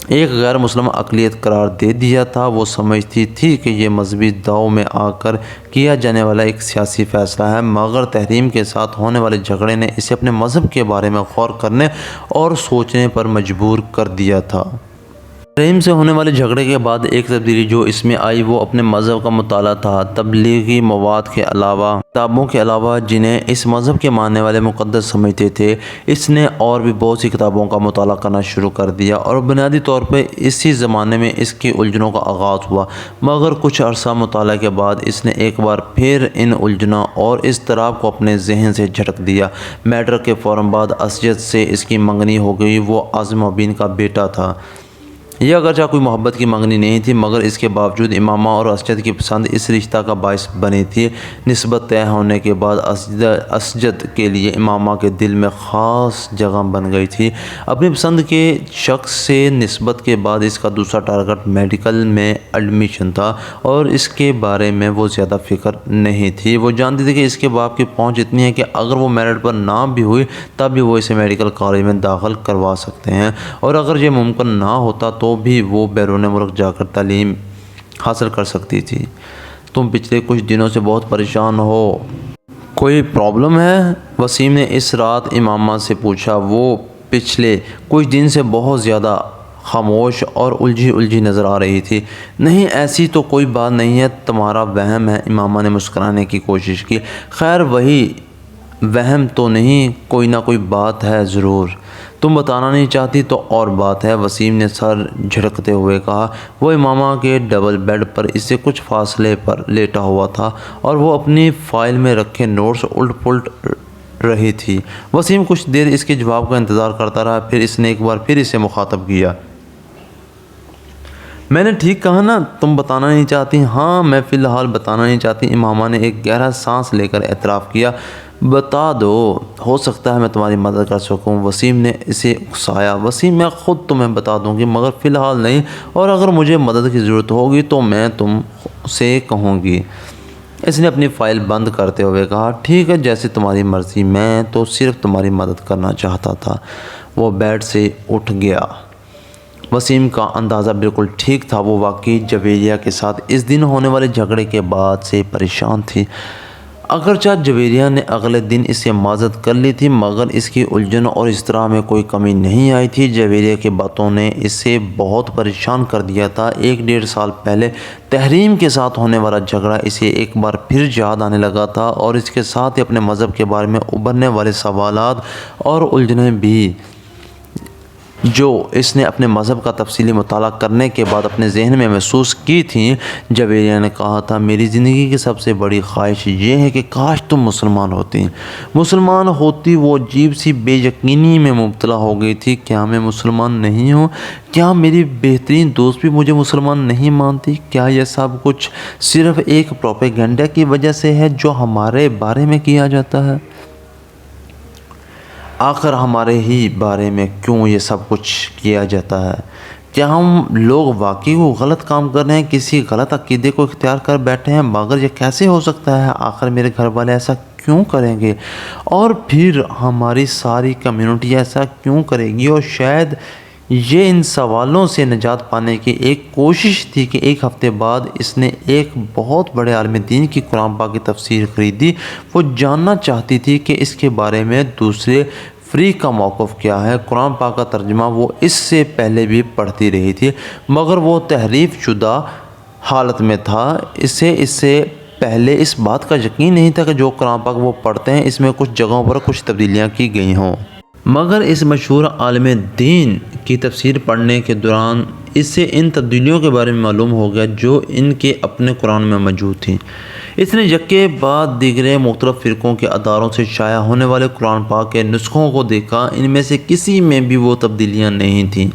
ایک غیر مسلم اقلیت قرار دے دیا تھا۔ وہ سمجھتی تھی کہ یہ مذہبی داؤ میں آ کر کیا جانے والا ایک سیاسی فیصلہ ہے، مگر تحریم کے ساتھ ہونے والے جھگڑے نے اسے اپنے مذہب کے بارے میں غور کرنے اور سوچنے پر مجبور کر دیا تھا۔ تحریم سے ہونے والے جھگڑے کے بعد ایک تبدیلی جو اس میں آئی وہ اپنے مذہب کا مطالعہ تھا۔ تبلیغی مواد کے علاوہ کتابوں کے علاوہ جنہیں اس مذہب کے ماننے والے مقدس سمجھتے تھے، اس نے اور بھی بہت سی کتابوں کا مطالعہ کرنا شروع کر دیا اور بنیادی طور پہ اسی زمانے میں اس کی الجھنوں کا آغاز ہوا۔ مگر کچھ عرصہ مطالعہ کے بعد اس نے ایک بار پھر ان الجھنوں اور اضطراب کو اپنے ذہن سے جھٹک دیا۔ میٹرک کے فوراً بعد اسجد سے اس کی منگنی ہو گئی۔ وہ اعظم الدین کا بیٹا تھا۔ یہ اگرچہ کوئی محبت کی منگنی نہیں تھی مگر اس کے باوجود امامہ اور اسجد کی پسند اس رشتہ کا باعث بنی تھی۔ نسبت طے ہونے کے بعد اسجد کے لیے امامہ کے دل میں خاص جگہ بن گئی تھی۔ اپنی پسند کے شخص سے نسبت کے بعد اس کا دوسرا ٹارگٹ میڈیکل میں ایڈمیشن تھا اور اس کے بارے میں وہ زیادہ فکر نہیں تھی۔ وہ جانتی تھی کہ اس کے باپ کی پہنچ اتنی ہے کہ اگر وہ میرٹ پر نہ بھی ہوئی تب بھی وہ اسے میڈیکل کالج میں داخل کروا سکتے ہیں، اور اگر یہ ممکن نہ ہوتا تو بھی وہ بیرون ملک جا کر تعلیم حاصل کر سکتی تھی۔ تم پچھلے کچھ دنوں سے بہت پریشان ہو، کوئی پرابلم ہے؟ وسیم نے اس رات امامہ سے پوچھا۔ وہ پچھلے کچھ دن سے بہت زیادہ خاموش اور الجھی نظر آ رہی تھی۔ نہیں ایسی تو کوئی بات نہیں ہے، تمہارا وہم ہے، امامہ نے مسکرانے کی کوشش کی۔ خیر وہی وہم تو نہیں، کوئی نہ کوئی بات ہے ضرور، تم بتانا نہیں چاہتی تو اور بات ہے، وسیم نے سر جھٹکتے ہوئے کہا۔ وہ امامہ کے ڈبل بیڈ پر اس سے کچھ فاصلے پر لیٹا ہوا تھا اور وہ اپنی فائل میں رکھے نوٹس الٹ پلٹ رہی تھی۔ وسیم کچھ دیر اس کے جواب کا انتظار کرتا رہا، پھر اس نے ایک بار پھر اسے مخاطب کیا۔ میں نے ٹھیک کہا نا، تم بتانا نہیں چاہتی؟ ہاں میں فی الحال بتانا نہیں چاہتی، امامہ نے ایک گہرا سانس لے کر اعتراف کیا۔ بتا دو، ہو سکتا ہے میں تمہاری مدد کر سکوں، وسیم نے اسے اکسایا۔ وسیم میں خود تمہیں بتا دوں گی مگر فی الحال نہیں، اور اگر مجھے مدد کی ضرورت ہوگی تو میں تم سے کہوں گی، اس نے اپنی فائل بند کرتے ہوئے کہا۔ ٹھیک ہے جیسے تمہاری مرضی، میں تو صرف تمہاری مدد کرنا چاہتا تھا۔ وہ بیڈ سے اٹھ گیا۔ وسیم کا اندازہ بالکل ٹھیک تھا، وہ واقعی جویریہ کے ساتھ اس دن ہونے والے جھگڑے کے بعد سے پریشان تھی۔ اگرچہ جویریہ نے اگلے دن اس سے معذرت کر لی تھی مگر اس کی الجھن اور اضطراب میں کوئی کمی نہیں آئی تھی۔ جویریہ کی باتوں نے اسے بہت پریشان کر دیا تھا۔ 1.5 سال پہلے تحریم کے ساتھ ہونے والا جھگڑا اسے ایک بار پھر یاد آنے لگا تھا اور اس کے ساتھ ہی اپنے مذہب کے بارے میں ابھرنے والے سوالات اور الجھنیں بھی جو اس نے اپنے مذہب کا تفصیلی مطالعہ کرنے کے بعد اپنے ذہن میں محسوس کی تھیں۔ جویریہ نے کہا تھا، میری زندگی کی سب سے بڑی خواہش یہ ہے کہ کاش تم مسلمان ہوتی۔ مسلمان ہوتی؟ وہ عجیب سی بے یقینی میں مبتلا ہو گئی تھی۔ کیا میں مسلمان نہیں ہوں؟ کیا میری بہترین دوست بھی مجھے مسلمان نہیں مانتی؟ کیا یہ سب کچھ صرف ایک پروپیگنڈا کی وجہ سے ہے جو ہمارے بارے میں کیا جاتا ہے؟ آخر ہمارے ہی بارے میں کیوں یہ سب کچھ کیا جاتا ہے؟ کیا ہم لوگ واقعی وہ غلط کام کر رہے ہیں، کسی غلط عقیدے کو اختیار کر بیٹھے ہیں؟ مگر یہ کیسے ہو سکتا ہے؟ آخر میرے گھر والے ایسا کیوں کریں گے؟ اور پھر ہماری ساری کمیونٹی ایسا کیوں کرے گی؟ اور شاید یہ ان سوالوں سے نجات پانے کی ایک کوشش تھی کہ ایک ہفتے بعد اس نے ایک بہت بڑے عالم دین کی قرآن پاک کی تفسیر خریدی۔ وہ جاننا چاہتی تھی کہ اس کے بارے میں دوسرے فریق کا موقف کیا ہے۔ قرآن پاک کا ترجمہ وہ اس سے پہلے بھی پڑھتی رہی تھی مگر وہ تحریف شدہ حالت میں تھا۔ اس سے پہلے اس بات کا یقین نہیں تھا کہ جو قرآن پاک وہ پڑھتے ہیں اس میں کچھ جگہوں پر کچھ تبدیلیاں کی گئی ہوں۔ مگر اس مشہور عالم دین کی تفسیر پڑھنے کے دوران اس سے ان تبدیلیوں کے بارے میں معلوم ہو گیا جو ان کے اپنے قرآن میں موجود تھیں۔ اس نے یکے بعد دیگرے مختلف فرقوں کے اداروں سے شائع ہونے والے قرآن پاک کے نسخوں کو دیکھا، ان میں سے کسی میں بھی وہ تبدیلیاں نہیں تھیں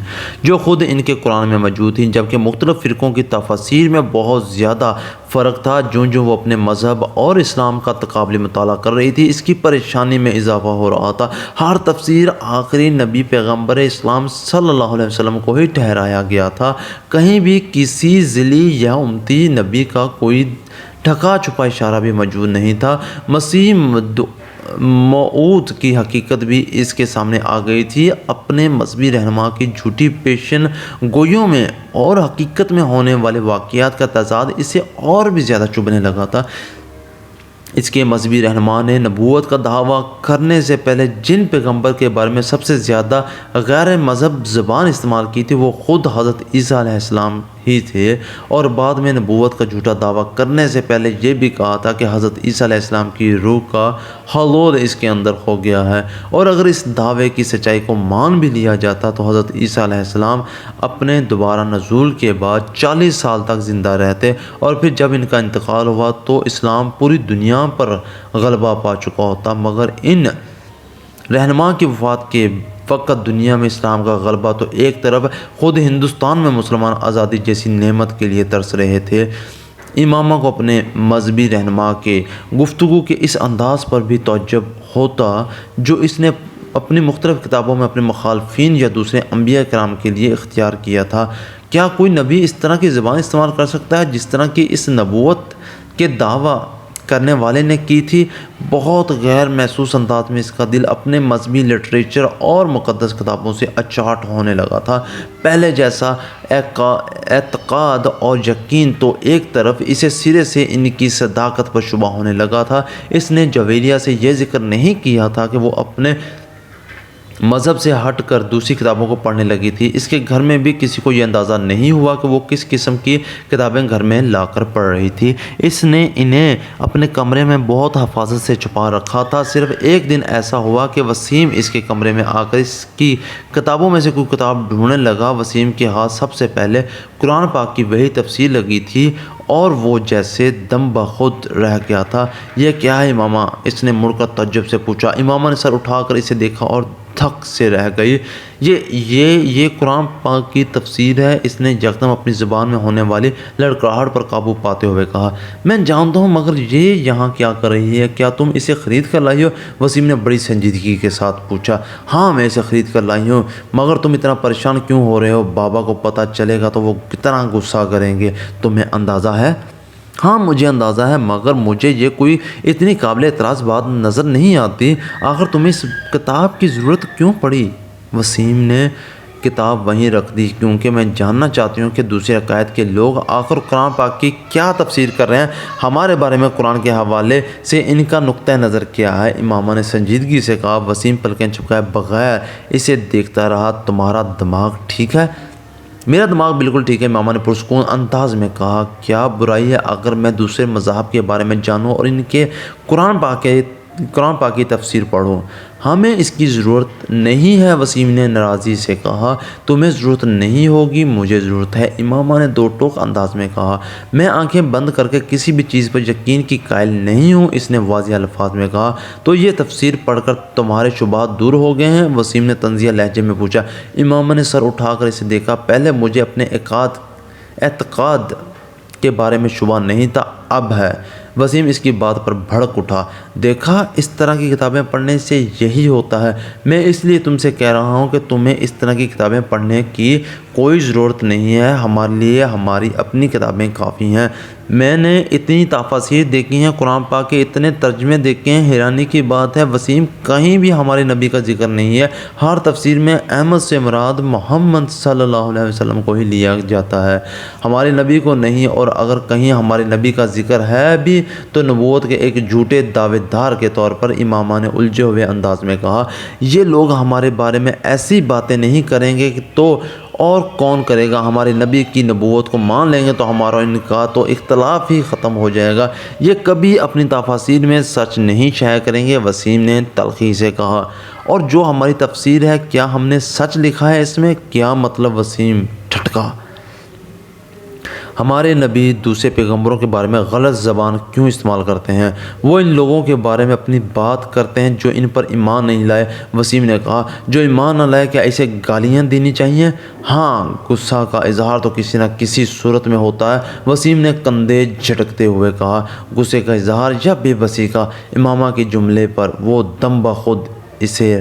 جو خود ان کے قرآن میں موجود تھیں، جبکہ مختلف فرقوں کی تفاسیر میں بہت زیادہ فرق تھا۔ جو وہ اپنے مذہب اور اسلام کا تقابلی مطالعہ کر رہی تھی اس کی پریشانی میں اضافہ ہو رہا تھا۔ ہر تفسیر آخری نبی پیغمبر اسلام صلی اللہ علیہ وسلم کو ہی ٹھہرایا گیا تھا، کہیں بھی کسی ذیلی یا امتی نبی کا کوئی ڈھکا چھپا اشارہ بھی موجود نہیں تھا۔ مسیح موعود کی حقیقت بھی اس کے سامنے آ گئی تھی۔ اپنے مذہبی رہنما کی جھوٹی پیشن گوئیوں میں اور حقیقت میں ہونے والے واقعات کا تضاد اسے اور بھی زیادہ چبھنے لگا تھا۔ اس کے مذہبی رہنما نے نبوت کا دعویٰ کرنے سے پہلے جن پیغمبر کے بارے میں سب سے زیادہ غیر مذہب زبان استعمال کی تھی وہ خود حضرت عیسیٰ علیہ السلام ہی تھے، اور بعد میں نبوت کا جھوٹا دعویٰ کرنے سے پہلے یہ بھی کہا تھا کہ حضرت عیسیٰ علیہ السلام کی روح کا حلول اس کے اندر ہو گیا ہے۔ اور اگر اس دعوے کی سچائی کو مان بھی لیا جاتا تو حضرت عیسیٰ علیہ السلام اپنے دوبارہ نزول کے بعد 40 سال تک زندہ رہتے، اور پھر جب ان کا انتقال ہوا تو اسلام پوری دنیا پر غلبہ پا چکا ہوتا، مگر ان رہنما کی وفات کے وقت دنیا میں اسلام کا غلبہ تو ایک طرف، خود ہندوستان میں مسلمان آزادی جیسی نعمت کے لیے ترس رہے تھے۔ امامہ کو اپنے مذہبی رہنما کے گفتگو کے اس انداز پر بھی تعجب ہوتا جو اس نے اپنی مختلف کتابوں میں اپنے مخالفین یا دوسرے انبیاء کرام کے لیے اختیار کیا تھا۔ کیا کوئی نبی اس طرح کی زبان استعمال کر سکتا ہے جس طرح کی اس نبوت کے دعویٰ کرنے والے نے کی تھی؟ بہت غیر محسوس انداز میں اس کا دل اپنے مذہبی لٹریچر اور مقدس کتابوں سے اچاٹ ہونے لگا تھا۔ پہلے جیسا اعتقاد اور یقین تو ایک طرف، اسے سرے سے ان کی صداقت پر شبہ ہونے لگا تھا۔ اس نے جویریہ سے یہ ذکر نہیں کیا تھا کہ وہ اپنے مذہب سے ہٹ کر دوسری کتابوں کو پڑھنے لگی تھی۔ اس کے گھر میں بھی کسی کو یہ اندازہ نہیں ہوا کہ وہ کس قسم کی کتابیں گھر میں لا کر پڑھ رہی تھی۔ اس نے انہیں اپنے کمرے میں بہت حفاظت سے چھپا رکھا تھا۔ صرف ایک دن ایسا ہوا کہ وسیم اس کے کمرے میں آ کر اس کی کتابوں میں سے کوئی کتاب ڈھونڈنے لگا۔ وسیم کے ہاتھ سب سے پہلے قرآن پاک کی وہی تفسیر لگی تھی اور وہ جیسے دم بخود رہ گیا تھا۔ یہ کیا ہے امامہ؟ اس نے مڑ کر تعجب سے پوچھا۔ امامہ نے سر اٹھا کر اسے دیکھا اور تھک سے رہ گئی۔ یہ قرآن پاک کی تفسیر ہے، اس نے یکدم اپنی زبان میں ہونے والی لڑکڑاہٹ پر قابو پاتے ہوئے کہا۔ میں جانتا ہوں، مگر یہ یہاں کیا کر رہی ہے؟ کیا تم اسے خرید کر لائی ہو؟ وسیم نے بڑی سنجیدگی کے ساتھ پوچھا۔ ہاں، میں اسے خرید کر لائی ہوں، مگر تم اتنا پریشان کیوں ہو رہے ہو؟ بابا کو پتہ چلے گا تو وہ کتنا غصہ کریں گے، تمہیں اندازہ ہے؟ ہاں مجھے اندازہ ہے، مگر مجھے یہ کوئی اتنی قابل اعتراض بات نظر نہیں آتی۔ آخر تمہیں اس کتاب کی ضرورت کیوں پڑی؟ وسیم نے کتاب وہیں رکھ دی، کیونکہ میں جاننا چاہتی ہوں کہ دوسرے عقائد کے لوگ آخر قرآن پاک کی کیا تفسیر کر رہے ہیں۔ ہمارے بارے میں قرآن کے حوالے سے ان کا نقطہ نظر کیا ہے؟ امامہ نے سنجیدگی سے کہا۔ وسیم پلکیں جھپکائے بغیر اسے دیکھتا رہا۔ تمہارا دماغ ٹھیک ہے؟ میرا دماغ بالکل ٹھیک ہے، امامہ نے پرسکون انداز میں کہا۔ کیا برائی ہے اگر میں دوسرے مذاہب کے بارے میں جانوں اور ان کے قرآن پاک کی تفسیر پڑھوں؟ ہمیں اس کی ضرورت نہیں ہے، وسیم نے ناراضی سے کہا۔ تمہیں ضرورت نہیں ہوگی، مجھے ضرورت ہے، امامہ نے دو ٹوک انداز میں کہا۔ میں آنکھیں بند کر کے کسی بھی چیز پر یقین کی قائل نہیں ہوں، اس نے واضح الفاظ میں کہا۔ تو یہ تفسیر پڑھ کر تمہارے شبہات دور ہو گئے ہیں؟ وسیم نے طنزیہ لہجے میں پوچھا۔ امامہ نے سر اٹھا کر اسے دیکھا۔ پہلے مجھے اپنے اعتقاد کے بارے میں شبہ نہیں تھا، اب ہے۔ وسیم اس کی بات پر بھڑک اٹھا۔ دیکھا، اس طرح کی کتابیں پڑھنے سے یہی ہوتا ہے۔ میں اس لیے تم سے کہہ رہا ہوں کہ تمہیں اس طرح کی کتابیں پڑھنے کی کوئی ضرورت نہیں ہے، ہمارے لیے ہماری اپنی کتابیں کافی ہیں۔ میں نے اتنی تفاسیر دیکھی ہیں، قرآن پاک کے اتنے ترجمے دیکھے ہیں، حیرانی کی بات ہے وسیم، کہیں بھی ہمارے نبی کا ذکر نہیں ہے۔ ہر تفسیر میں احمد سے مراد محمد صلی اللہ علیہ وسلم کو ہی لیا جاتا ہے، ہمارے نبی کو نہیں۔ اور اگر کہیں ہمارے نبی کا ذکر ہے بھی تو نبوت کے ایک جھوٹے دعوے دار کے طور پر، امامہ نے الجھے ہوئے انداز میں کہا۔ یہ لوگ ہمارے بارے میں ایسی باتیں نہیں کریں گے تو اور کون کرے گا؟ ہمارے نبی کی نبوت کو مان لیں گے تو ہمارا ان کا تو اختلاف ہی ختم ہو جائے گا۔ یہ کبھی اپنی تفاسیر میں سچ نہیں شائع کریں گے، وسیم نے تلخی سے کہا۔ اور جو ہماری تفسیر ہے، کیا ہم نے سچ لکھا ہے اس میں؟ کیا مطلب؟ وسیم ٹھٹکا۔ ہمارے نبی دوسرے پیغمبروں کے بارے میں غلط زبان کیوں استعمال کرتے ہیں؟ وہ ان لوگوں کے بارے میں اپنی بات کرتے ہیں جو ان پر ایمان نہیں لائے، وسیم نے کہا۔ جو ایمان نہ لائے، کیا اسے گالیاں دینی چاہیے؟ ہاں، غصہ کا اظہار تو کسی نہ کسی صورت میں ہوتا ہے، وسیم نے کندھے جھٹکتے ہوئے کہا۔ غصے کا اظہار یا بے بسی کا؟ امامہ کے جملے پر وہ دم بخود اسے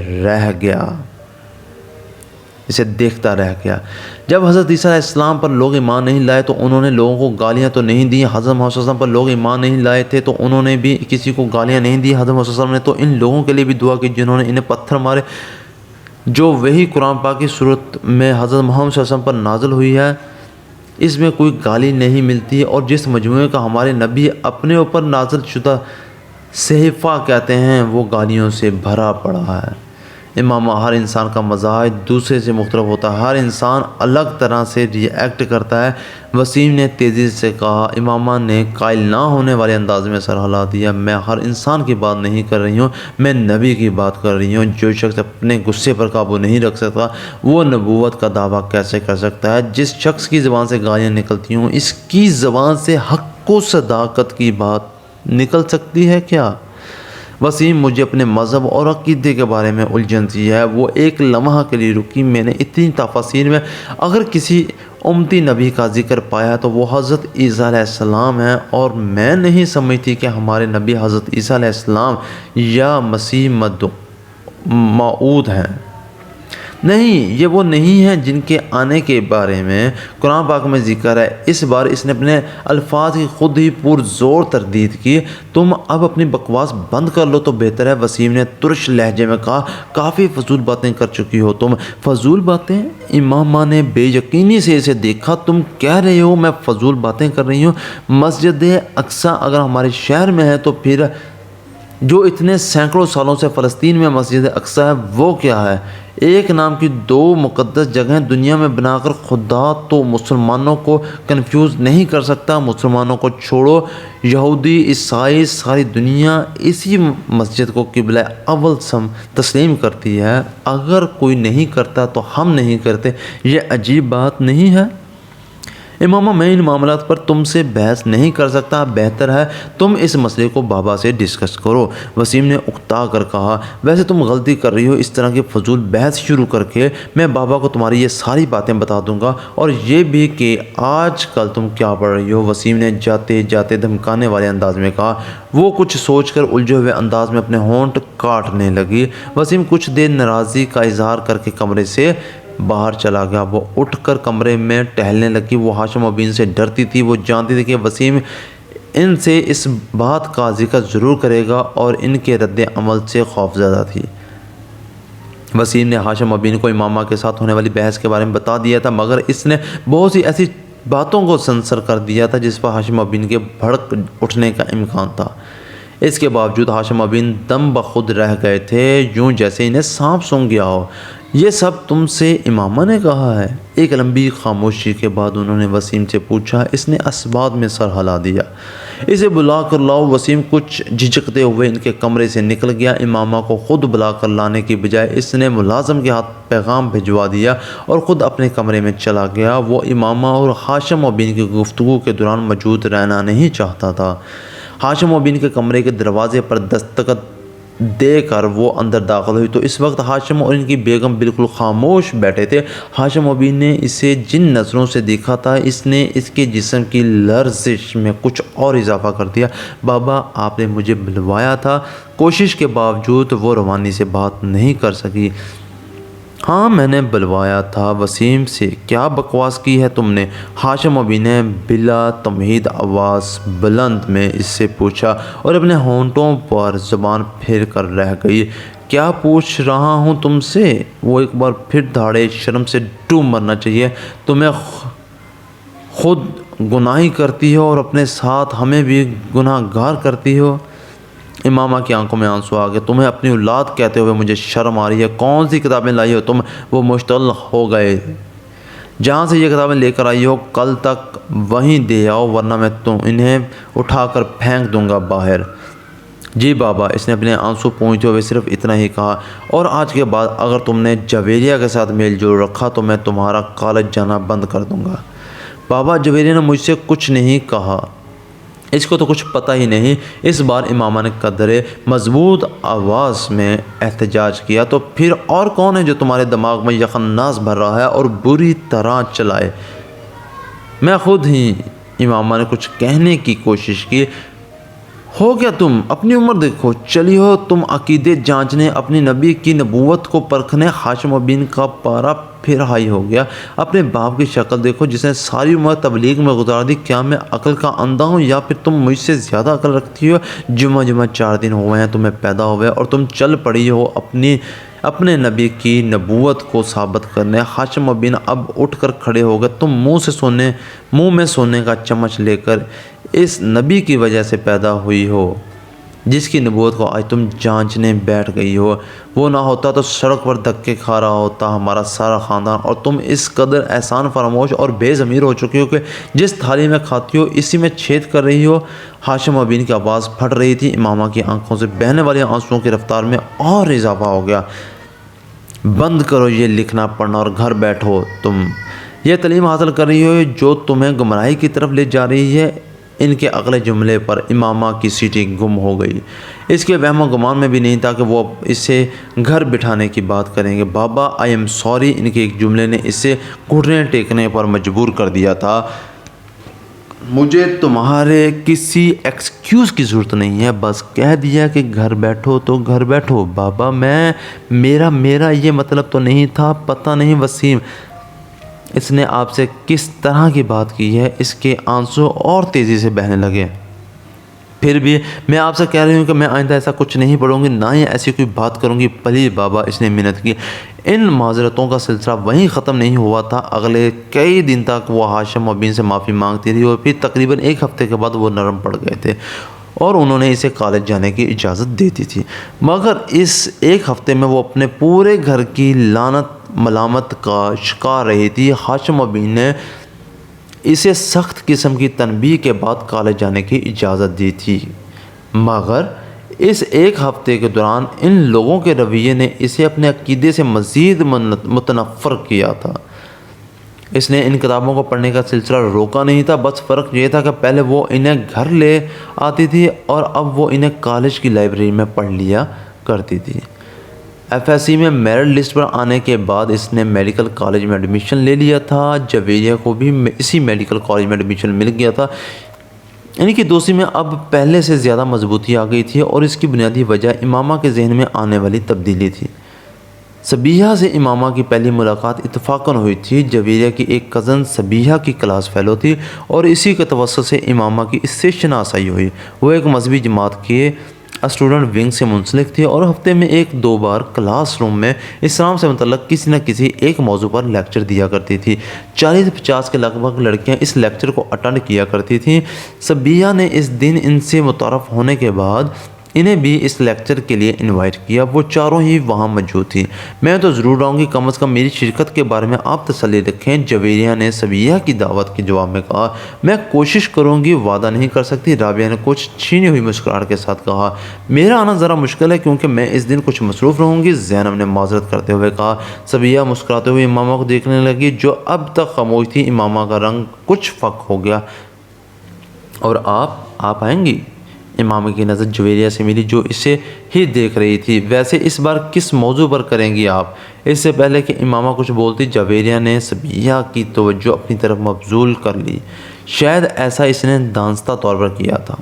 دیکھتا رہ گیا۔ جب حضرت عیسیٰ علیہ السلام پر لوگ ایمان نہیں لائے تو انہوں نے لوگوں کو گالیاں تو نہیں دیں، حضرت محمد صلی اللہ علیہ وسلم پر لوگ ایمان نہیں لائے تھے تو انہوں نے بھی کسی کو گالیاں نہیں دی۔ حضرت محمد صلی اللہ علیہ وسلم نے تو ان لوگوں کے لیے بھی دعا کی جنہوں نے انہیں پتھر مارے، جو وہی قرآن پاک کی صورت میں حضرت محمد صلی اللہ علیہ وسلم پر نازل ہوئی ہے۔ اس میں کوئی گالی نہیں ملتی، اور جس مجموعے کا ہمارے نبی اپنے اوپر نازل شدہ صحیفہ کہتے ہیں وہ گالیوں سے بھرا پڑا ہے۔ امامہ، ہر انسان کا مزاج دوسرے سے مختلف ہوتا ہے، ہر انسان الگ طرح سے ری ایکٹ کرتا ہے۔ وسیم نے تیزی سے کہا۔ امامہ نے قائل نہ ہونے والے انداز میں سر ہلا دیا۔ میں ہر انسان کی بات نہیں کر رہی ہوں، میں نبی کی بات کر رہی ہوں۔ جو شخص اپنے غصے پر قابو نہیں رکھ سکتا وہ نبوت کا دعویٰ کیسے کر سکتا ہے؟ جس شخص کی زبان سے گالیاں نکلتی ہوں، اس کی زبان سے حق و صداقت کی بات نکل سکتی ہے کیا؟ وسیم، مجھے اپنے مذہب اور عقیدے کے بارے میں الجھن سی ہے۔ وہ ایک لمحہ کے لیے رکی۔ میں نے اتنی تفاصیر میں اگر کسی امتی نبی کا ذکر پایا تو وہ حضرت عیسیٰ علیہ السلام ہیں، اور میں نہیں سمجھتی کہ ہمارے نبی حضرت عیسیٰ علیہ السلام یا مسیح موعود ہیں۔ نہیں، یہ وہ نہیں ہیں جن کے آنے کے بارے میں قرآن پاک میں ذکر ہے۔ اس بار اس نے اپنے الفاظ کی خود ہی پرزور تردید کی۔ تم اب اپنی بکواس بند کر لو تو بہتر ہے، وسیم نے ترش لہجے میں کہا۔ کافی فضول باتیں کر چکی ہو تم۔ فضول باتیں؟ امامہ نے بے یقینی سے اسے دیکھا۔ تم کہہ رہے ہو میں فضول باتیں کر رہی ہوں؟ مسجد اقصیٰ اگر ہمارے شہر میں ہے تو پھر جو اتنے سینکڑوں سالوں سے فلسطین میں مسجد اقصیٰ ہے وہ کیا ہے؟ ایک نام کی دو مقدس جگہیں دنیا میں بنا کر خدا تو مسلمانوں کو کنفیوز نہیں کر سکتا۔ مسلمانوں کو چھوڑو، یہودی، عیسائی، ساری دنیا اسی مسجد کو قبلہ اول تسلیم کرتی ہے۔ اگر کوئی نہیں کرتا تو ہم نہیں کرتے، یہ عجیب بات نہیں ہے؟ امامہ، میں ان معاملات پر تم سے بحث نہیں کر سکتا، بہتر ہے تم اس مسئلے کو بابا سے ڈسکس کرو۔ وسیم نے اکتا کر کہا۔ ویسے تم غلطی کر رہی ہو، اس طرح کی فضول بحث شروع کر کے میں بابا کو تمہاری یہ ساری باتیں بتا دوں گا، اور یہ بھی کہ آج کل تم کیا پڑھ رہی ہو۔ وسیم نے جاتے جاتے دھمکانے والے انداز میں کہا۔ وہ کچھ سوچ کر الجھے ہوئے انداز میں اپنے ہونٹ کاٹنے لگی۔ وسیم کچھ دیر ناراضی کا اظہار کر کے کمرے سے باہر چلا گیا۔ وہ اٹھ کر کمرے میں ٹہلنے لگی۔ وہ ہاشم و بین سے ڈرتی تھی۔ وہ جانتی تھی کہ وسیم ان سے اس بات کا ذکر ضرور کرے گا، اور ان کے رد عمل سے خوفزدہ تھی۔ وسیم نے ہاشم و بین کو امامہ کے ساتھ ہونے والی بحث کے بارے میں بتا دیا تھا، مگر اس نے بہت سی ایسی باتوں کو سنسر کر دیا تھا جس پر ہاشم و بین کے بھڑک اٹھنے کا امکان تھا۔ اس کے باوجود ہاشم و بین دم بخود رہ گئے تھے، یوں جیسے انہیں سانپ سونگھ گیا ہو۔ یہ سب تم سے امامہ نے کہا ہے؟ ایک لمبی خاموشی کے بعد انہوں نے وسیم سے پوچھا۔ اس نے اسباب میں سر ہلا دیا۔ اسے بلا کر لاؤ۔ وسیم کچھ جھجکتے ہوئے ان کے کمرے سے نکل گیا۔ امامہ کو خود بلا کر لانے کی بجائے اس نے ملازم کے ہاتھ پیغام بھجوا دیا اور خود اپنے کمرے میں چلا گیا۔ وہ امامہ اور ہاشم و بین کی گفتگو کے دوران موجود رہنا نہیں چاہتا تھا۔ ہاشم و بین کے کمرے کے دروازے پر دستخط دے کر وہ اندر داخل ہوئی تو اس وقت ہاشم اور ان کی بیگم بالکل خاموش بیٹھے تھے۔ ہاشم و بین نے اسے جن نظروں سے دیکھا تھا اس نے اس کے جسم کی لرزش میں کچھ اور اضافہ کر دیا۔ بابا، آپ نے مجھے بلوایا تھا؟ کوشش کے باوجود وہ روانی سے بات نہیں کر سکی۔ ہاں، میں نے بلوایا تھا وسیم سے۔ کیا بکواس کی ہے تم نے؟ ہاشم و بین نے بلا تمہید آواز بلند میں اس سے پوچھا اور اپنے ہونٹوں پر زبان پھیر کر رہ گئی۔ کیا پوچھ رہا ہوں تم سے؟ وہ ایک بار پھر دھاڑے۔ شرم سے ڈوب مرنا چاہیے تمہیں۔ خود گناہی کرتی ہو اور اپنے ساتھ ہمیں بھی گناہ گار کرتی ہو۔ امامہ کی آنکھوں میں آنسو آ گئے۔ تمہیں اپنی اولاد کہتے ہوئے مجھے شرم آ رہی ہے۔ کون سی کتابیں لائی ہو تم؟ وہ مشتعل ہو گئے۔ جہاں سے یہ کتابیں لے کر آئی ہو کل تک وہیں دے آؤ، ورنہ میں انہیں اٹھا کر پھینک دوں گا باہر۔ جی بابا، اس نے اپنے آنسو پونجھتے ہوئے صرف اتنا ہی کہا۔ اور آج کے بعد اگر تم نے جویریہ کے ساتھ میل جول رکھا تو میں تمہارا کالج جانا بند کر دوں گا۔ بابا، جویریہ نے مجھ سے کچھ نہیں کہا، اس کو تو کچھ پتہ ہی نہیں۔ اس بار امامہ نے قدرے مضبوط آواز میں احتجاج کیا۔ تو پھر اور کون ہے جو تمہارے دماغ میں یہ خناس بھر رہا ہے اور بری طرح چلائے؟ میں خود ہی۔ امامہ نے کچھ کہنے کی کوشش کی۔ ہو کیا تم؟ اپنی عمر دیکھو، چلی ہو تم عقیدے جانچنے، اپنی نبی کی نبوت کو پرکھنے۔ ہاشم و بین کا پارا پھر ہائی ہو گیا۔ اپنے باپ کی شکل دیکھو جس نے ساری عمر تبلیغ میں گزار دی۔ کیا میں عقل کا اندھا ہوں یا پھر تم مجھ سے زیادہ عقل رکھتی ہو؟ جمعہ 4 دن ہوئے ہیں تمہیں پیدا ہوئے اور تم چل پڑی ہو اپنے نبی کی نبوت کو ثابت کرنے۔ ہاشم و بین اب اٹھ کر کھڑے ہو گئے۔ تم منہ میں سونے کا چمچ لے کر اس نبی کی وجہ سے پیدا ہوئی ہو۔ جس کی نبوت کو آج تم جانچنے بیٹھ گئی ہو، وہ نہ ہوتا تو سڑک پر دھکے کھا رہا ہوتا ہمارا سارا خاندان، اور تم اس قدر احسان فراموش اور بے ضمیر ہو چکی ہو کہ جس تھالی میں کھاتی ہو اسی میں چھید کر رہی ہو۔ ہاشم ابین کی آواز پھٹ رہی تھی، امامہ کی آنکھوں سے بہنے والے آنسوؤں کی رفتار میں اور اضافہ ہو گیا۔ بند کرو یہ لکھنا پڑھنا اور گھر بیٹھو، تم یہ تعلیم حاصل کر رہی ہو جو تمہیں گمراہی کی طرف لے جا رہی ہے۔ ان کے اگلے جملے پر امامہ کی سیٹی گم ہو گئی۔ اس کے وہم و گمان میں بھی نہیں تھا کہ وہ اسے گھر بٹھانے کی بات کریں گے۔ بابا آئی ایم سوری، ان کے ایک جملے نے اسے گھٹنے ٹیکنے پر مجبور کر دیا تھا۔ مجھے تمہارے کسی ایکسکیوز کی ضرورت نہیں ہے، بس کہہ دیا کہ گھر بیٹھو تو گھر بیٹھو۔ بابا میرا یہ مطلب تو نہیں تھا، پتہ نہیں وسیم اس نے آپ سے کس طرح کی بات کی ہے۔ اس کے آنسو اور تیزی سے بہنے لگے۔ پھر بھی میں آپ سے کہہ رہی ہوں کہ میں آئندہ ایسا کچھ نہیں پڑھوں گی، نہ ہی ایسی کوئی بات کروں گی، پلیز بابا، اس نے منت کی۔ ان معذرتوں کا سلسلہ وہیں ختم نہیں ہوا تھا۔ اگلے کئی دن تک وہ ہاشم ابین سے معافی مانگتی رہی اور پھر تقریباً ایک ہفتے کے بعد وہ نرم پڑ گئے تھے اور انہوں نے اسے کالج جانے کی اجازت دے دی تھی۔ مگر اس ایک ہفتے میں وہ اپنے پورے گھر کی لعنت ملامت کا شکار رہی تھی۔ ہاشم ابین نے اسے سخت قسم کی تنبیہ کے بعد کالج جانے کی اجازت دی تھی، مگر اس ایک ہفتے کے دوران ان لوگوں کے رویے نے اسے اپنے عقیدے سے مزید متنفر کیا تھا۔ اس نے ان کتابوں کو پڑھنے کا سلسلہ روکا نہیں تھا، بس فرق یہ تھا کہ پہلے وہ انہیں گھر لے آتی تھی اور اب وہ انہیں کالج کی لائبریری میں پڑھ لیا کرتی تھی۔ ایف ایس سی میں میرٹ لسٹ پر آنے کے بعد اس نے میڈیکل کالج میں ایڈمیشن لے لیا تھا۔ جویریہ کو بھی اسی میڈیکل کالج میں ایڈمیشن مل گیا تھا۔ ان کی دوستی میں اب پہلے سے زیادہ مضبوطی آ گئی تھی اور اس کی بنیادی وجہ امامہ کے ذہن میں آنے والی تبدیلی تھی۔ سبیحہ سے امامہ کی پہلی ملاقات اتفاقاً ہوئی تھی۔ جویریہ کی ایک کزن سبیحہ کی کلاس فیلو تھی اور اسی کے توسط سے امامہ کی اس سے شناسائی ہوئی۔ وہ ایک مذہبی جماعت کے اسٹوڈنٹ ونگ سے منسلک تھی اور ہفتے میں 1-2 بار کلاس روم میں اسلام سے متعلق کسی نہ کسی ایک موضوع پر لیکچر دیا کرتی تھی۔ 40-50 کے لگ بھگ لڑکیاں اس لیکچر کو اٹینڈ کیا کرتی تھیں۔ سبیحہ نے اس دن ان سے متعارف ہونے کے بعد انہیں بھی اس لیکچر کے لیے انوائٹ کیا۔ وہ چاروں ہی وہاں موجود تھیں۔ میں تو ضرور آؤں گی، کم از کم میری شرکت کے بارے میں آپ تسلی رکھیں، جویریہ نے سبیحہ کی دعوت کے جواب میں کہا۔ میں کوشش کروں گی، وعدہ نہیں کر سکتی، رابعہ نے کچھ چھینی ہوئی مسکراہٹ کے ساتھ کہا۔ میرا آنا ذرا مشکل ہے کیونکہ میں اس دن کچھ مصروف رہوں گی، زینب نے معذرت کرتے ہوئے کہا۔ سبیحہ مسکراتے ہوئے امامہ کو دیکھنے لگی جو اب تک خاموش تھی۔ امامہ کا رنگ کچھ فک ہو گیا۔ اور آپ آئیں گی؟ امامہ کی نظر جویریہ سے ملی جو اسے ہی دیکھ رہی تھی۔ ویسے اس بار کس موضوع پر کریں گی آپ؟ اس سے پہلے کہ امامہ کچھ بولتی جویریہ نے سبیحہ کی توجہ اپنی طرف مبذول کر لی۔ شاید ایسا اس نے دانستہ طور پر کیا تھا۔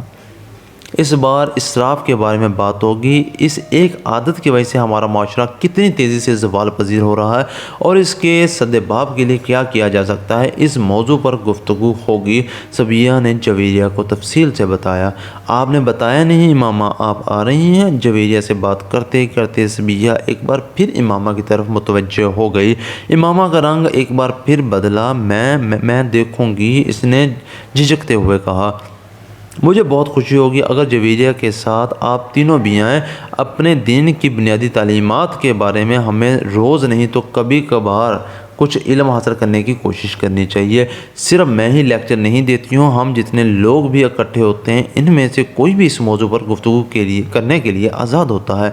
اس بار اسراف کے بارے میں بات ہوگی۔ اس ایک عادت کی وجہ سے ہمارا معاشرہ کتنی تیزی سے زوال پذیر ہو رہا ہے اور اس کے سدباب کے لیے کیا کیا جا سکتا ہے، اس موضوع پر گفتگو ہوگی، سبیحہ نے جویریہ کو تفصیل سے بتایا۔ آپ نے بتایا نہیں امامہ آپ آ رہی ہیں؟ جویریہ سے بات کرتے کرتے سبیحہ ایک بار پھر امامہ کی طرف متوجہ ہو گئی۔ امامہ کا رنگ ایک بار پھر بدلا۔ میں دیکھوں گی، اس نے جھجکتے ہوئے کہا۔ مجھے بہت خوشی ہوگی اگر جویریہ کے ساتھ آپ تینوں بھی آئیں۔ اپنے دین کی بنیادی تعلیمات کے بارے میں ہمیں روز نہیں تو کبھی کبھار کچھ علم حاصل کرنے کی کوشش کرنی چاہیے۔ صرف میں ہی لیکچر نہیں دیتی ہوں، ہم جتنے لوگ بھی اکٹھے ہوتے ہیں ان میں سے کوئی بھی اس موضوع پر گفتگو کرنے کے لیے آزاد ہوتا ہے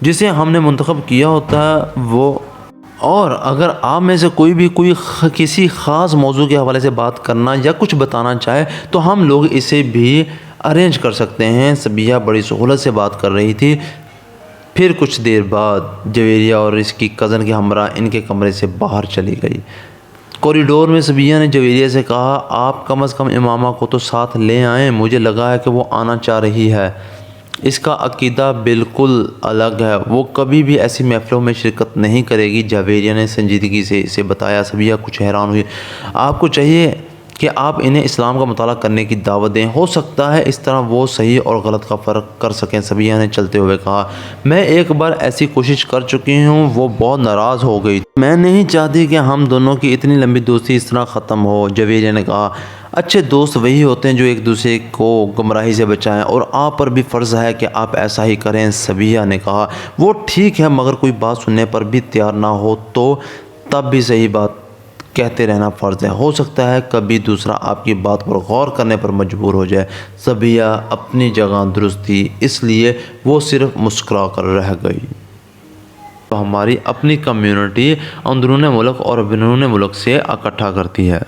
جسے ہم نے منتخب کیا ہوتا ہے وہ۔ اور اگر آپ میں سے کوئی بھی کسی خاص موضوع کے حوالے سے بات کرنا یا کچھ بتانا چاہے تو ہم لوگ اسے بھی ارینج کر سکتے ہیں۔ سبیحہ بڑی سہولت سے بات کر رہی تھی۔ پھر کچھ دیر بعد جویریہ اور اس کی کزن کے ہمراہ ان کے کمرے سے باہر چلی گئی۔ کوریڈور میں سبیحہ نے جویریہ سے کہا، آپ کم از کم امامہ کو تو ساتھ لے آئیں، مجھے لگا ہے کہ وہ آنا چاہ رہی ہے۔ اس کا عقیدہ بالکل الگ ہے، وہ کبھی بھی ایسی محفلوں میں شرکت نہیں کرے گی، جویریہ نے سنجیدگی سے اسے بتایا۔ سبیحہ کچھ حیران ہوئی۔ آپ کو چاہیے کہ آپ انہیں اسلام کا مطالعہ کرنے کی دعوت دیں، ہو سکتا ہے اس طرح وہ صحیح اور غلط کا فرق کر سکیں۔ صبیہ نے چلتے ہوئے کہا، میں ایک بار ایسی کوشش کر چکی ہوں، وہ بہت ناراض ہو گئی۔ میں نہیں چاہتی کہ ہم دونوں کی اتنی لمبی دوستی اس طرح ختم ہو۔ جویریہ نے کہا، اچھے دوست وہی ہوتے ہیں جو ایک دوسرے کو گمراہی سے بچائیں، اور آپ پر بھی فرض ہے کہ آپ ایسا ہی کریں۔ صبیہ نے کہا، وہ ٹھیک ہے، مگر کوئی بات سننے پر بھی تیار نہ ہو تو تب بھی صحیح بات کہتے رہنا فرض ہے۔ ہو سکتا ہے کبھی دوسرا آپ کی بات پر غور کرنے پر مجبور ہو جائے۔ صبیہ اپنی جگہ درست تھی، اس لیے وہ صرف مسکرا کر رہ گئی۔ ہماری اپنی کمیونٹی اندرون ملک اور بیرون ملک سے اکٹھا کرتی ہے۔